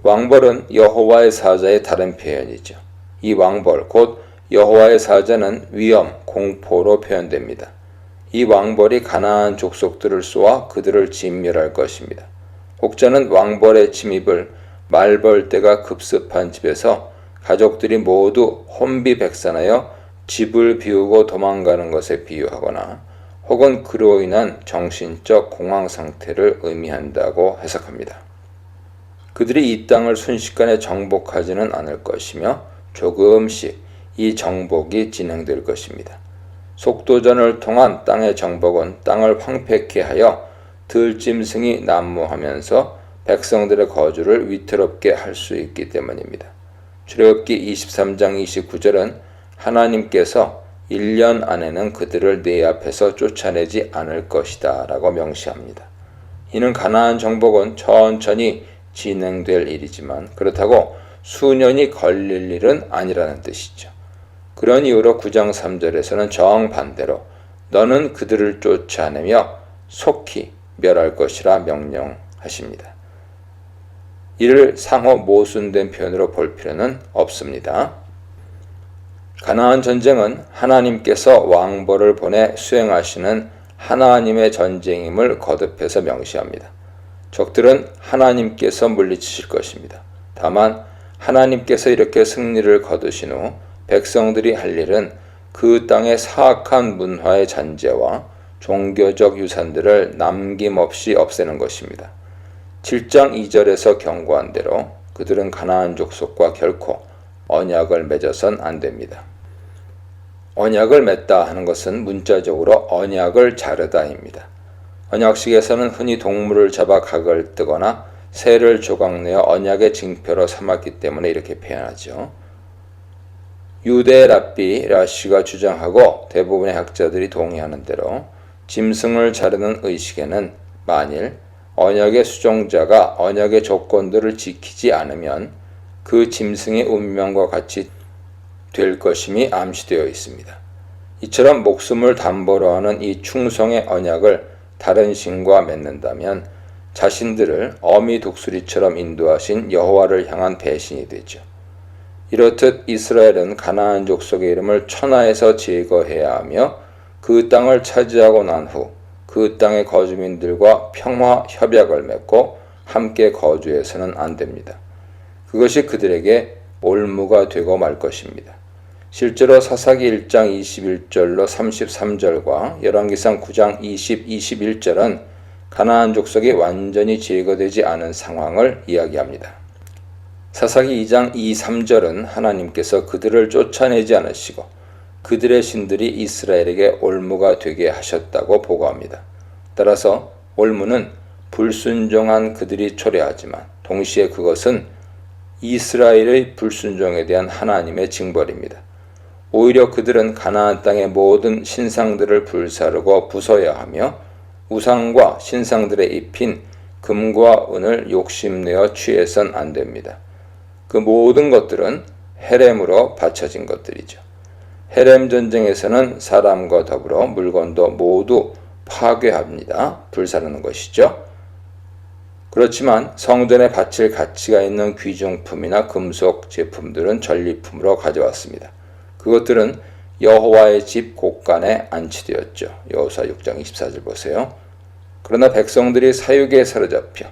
A: 왕벌은 여호와의 사자의 다른 표현이죠. 이 왕벌, 곧 여호와의 사자는 위험, 공포로 표현됩니다. 이 왕벌이 가나안 족속들을 쏘아 그들을 진멸할 것입니다. 혹자는 왕벌의 침입을 말벌 때가 급습한 집에서 가족들이 모두 혼비백산하여 집을 비우고 도망가는 것에 비유하거나 혹은 그로 인한 정신적 공황 상태를 의미한다고 해석합니다. 그들이 이 땅을 순식간에 정복하지는 않을 것이며 조금씩 이 정복이 진행될 것입니다. 속도전을 통한 땅의 정복은 땅을 황폐케 하여 들짐승이 난무하면서 백성들의 거주를 위태롭게 할 수 있기 때문입니다. 출애굽기 23장 29절은 하나님께서 1년 안에는 그들을 네 앞에서 쫓아내지 않을 것이다 라고 명시합니다. 이는 가나안 정복은 천천히 진행될 일이지만 그렇다고 수년이 걸릴 일은 아니라는 뜻이죠. 그런 이유로 9장 3절에서는 정반대로 너는 그들을 쫓아내며 속히 멸할 것이라 명령하십니다. 이를 상호 모순된 표현으로 볼 필요는 없습니다. 가나안 전쟁은 하나님께서 왕벌을 보내 수행하시는 하나님의 전쟁임을 거듭해서 명시합니다. 적들은 하나님께서 물리치실 것입니다. 다만 하나님께서 이렇게 승리를 거두신 후 백성들이 할 일은 그 땅의 사악한 문화의 잔재와 종교적 유산들을 남김없이 없애는 것입니다. 7장 2절에서 경고한 대로 그들은 가나안 족속과 결코 언약을 맺어선 안 됩니다. 언약을 맺다 하는 것은 문자적으로 언약을 자르다입니다. 언약식에서는 흔히 동물을 잡아 각을 뜨거나 새를 조각내어 언약의 징표로 삼았기 때문에 이렇게 표현하죠. 유대 랍비 라쉬가 주장하고 대부분의 학자들이 동의하는 대로 짐승을 자르는 의식에는 만일 언약의 수종자가 언약의 조건들을 지키지 않으면 그 짐승의 운명과 같이 될 것임이 암시되어 있습니다. 이처럼 목숨을 담보로 하는 이 충성의 언약을 다른 신과 맺는다면 자신들을 어미 독수리처럼 인도하신 여호와를 향한 배신이 되죠. 이렇듯 이스라엘은 가나안 족속의 이름을 천하에서 제거해야 하며 그 땅을 차지하고 난 후 그 땅의 거주민들과 평화 협약을 맺고 함께 거주해서는 안 됩니다. 그것이 그들에게 올무가 되고 말 것입니다. 실제로 사사기 1장 21절로 33절과 열왕기상 9장 20, 21절은 가나안 족속이 완전히 제거되지 않은 상황을 이야기합니다. 사사기 2장 2, 3절은 하나님께서 그들을 쫓아내지 않으시고 그들의 신들이 이스라엘에게 올무가 되게 하셨다고 보고합니다. 따라서 올무는 불순종한 그들이 초래하지만 동시에 그것은 이스라엘의 불순종에 대한 하나님의 징벌입니다. 오히려 그들은 가나안 땅의 모든 신상들을 불사르고 부숴야 하며 우상과 신상들의 입힌 금과 은을 욕심내어 취해선 안 됩니다. 그 모든 것들은 헤렘으로 바쳐진 것들이죠. 헤렘 전쟁에서는 사람과 더불어 물건도 모두 파괴합니다. 불사르는 것이죠. 그렇지만 성전에 바칠 가치가 있는 귀중품이나 금속 제품들은 전리품으로 가져왔습니다. 그것들은 여호와의 집 곳간에 안치되었죠. 여호수아 6장 24절 보세요. 그러나 백성들이 사육에 사로잡혀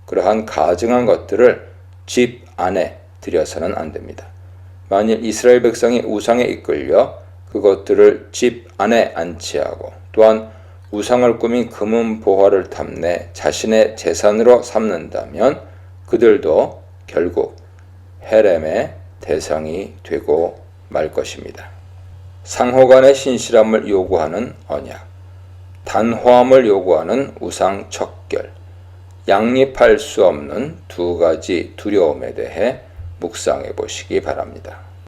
A: 그러한 가증한 것들을 집 안에 들여서는 안 됩니다. 만일 이스라엘 백성이 우상에 이끌려 그것들을 집 안에 안치하고 또한 우상을 꾸민 금은 보화를 탐내 자신의 재산으로 삼는다면 그들도 결국 헤렘의 대상이 되고 말 것입니다. 상호간의 신실함을 요구하는 언약, 단호함을 요구하는 우상 척결, 양립할 수 없는 두 가지 두려움에 대해 묵상해 보시기 바랍니다.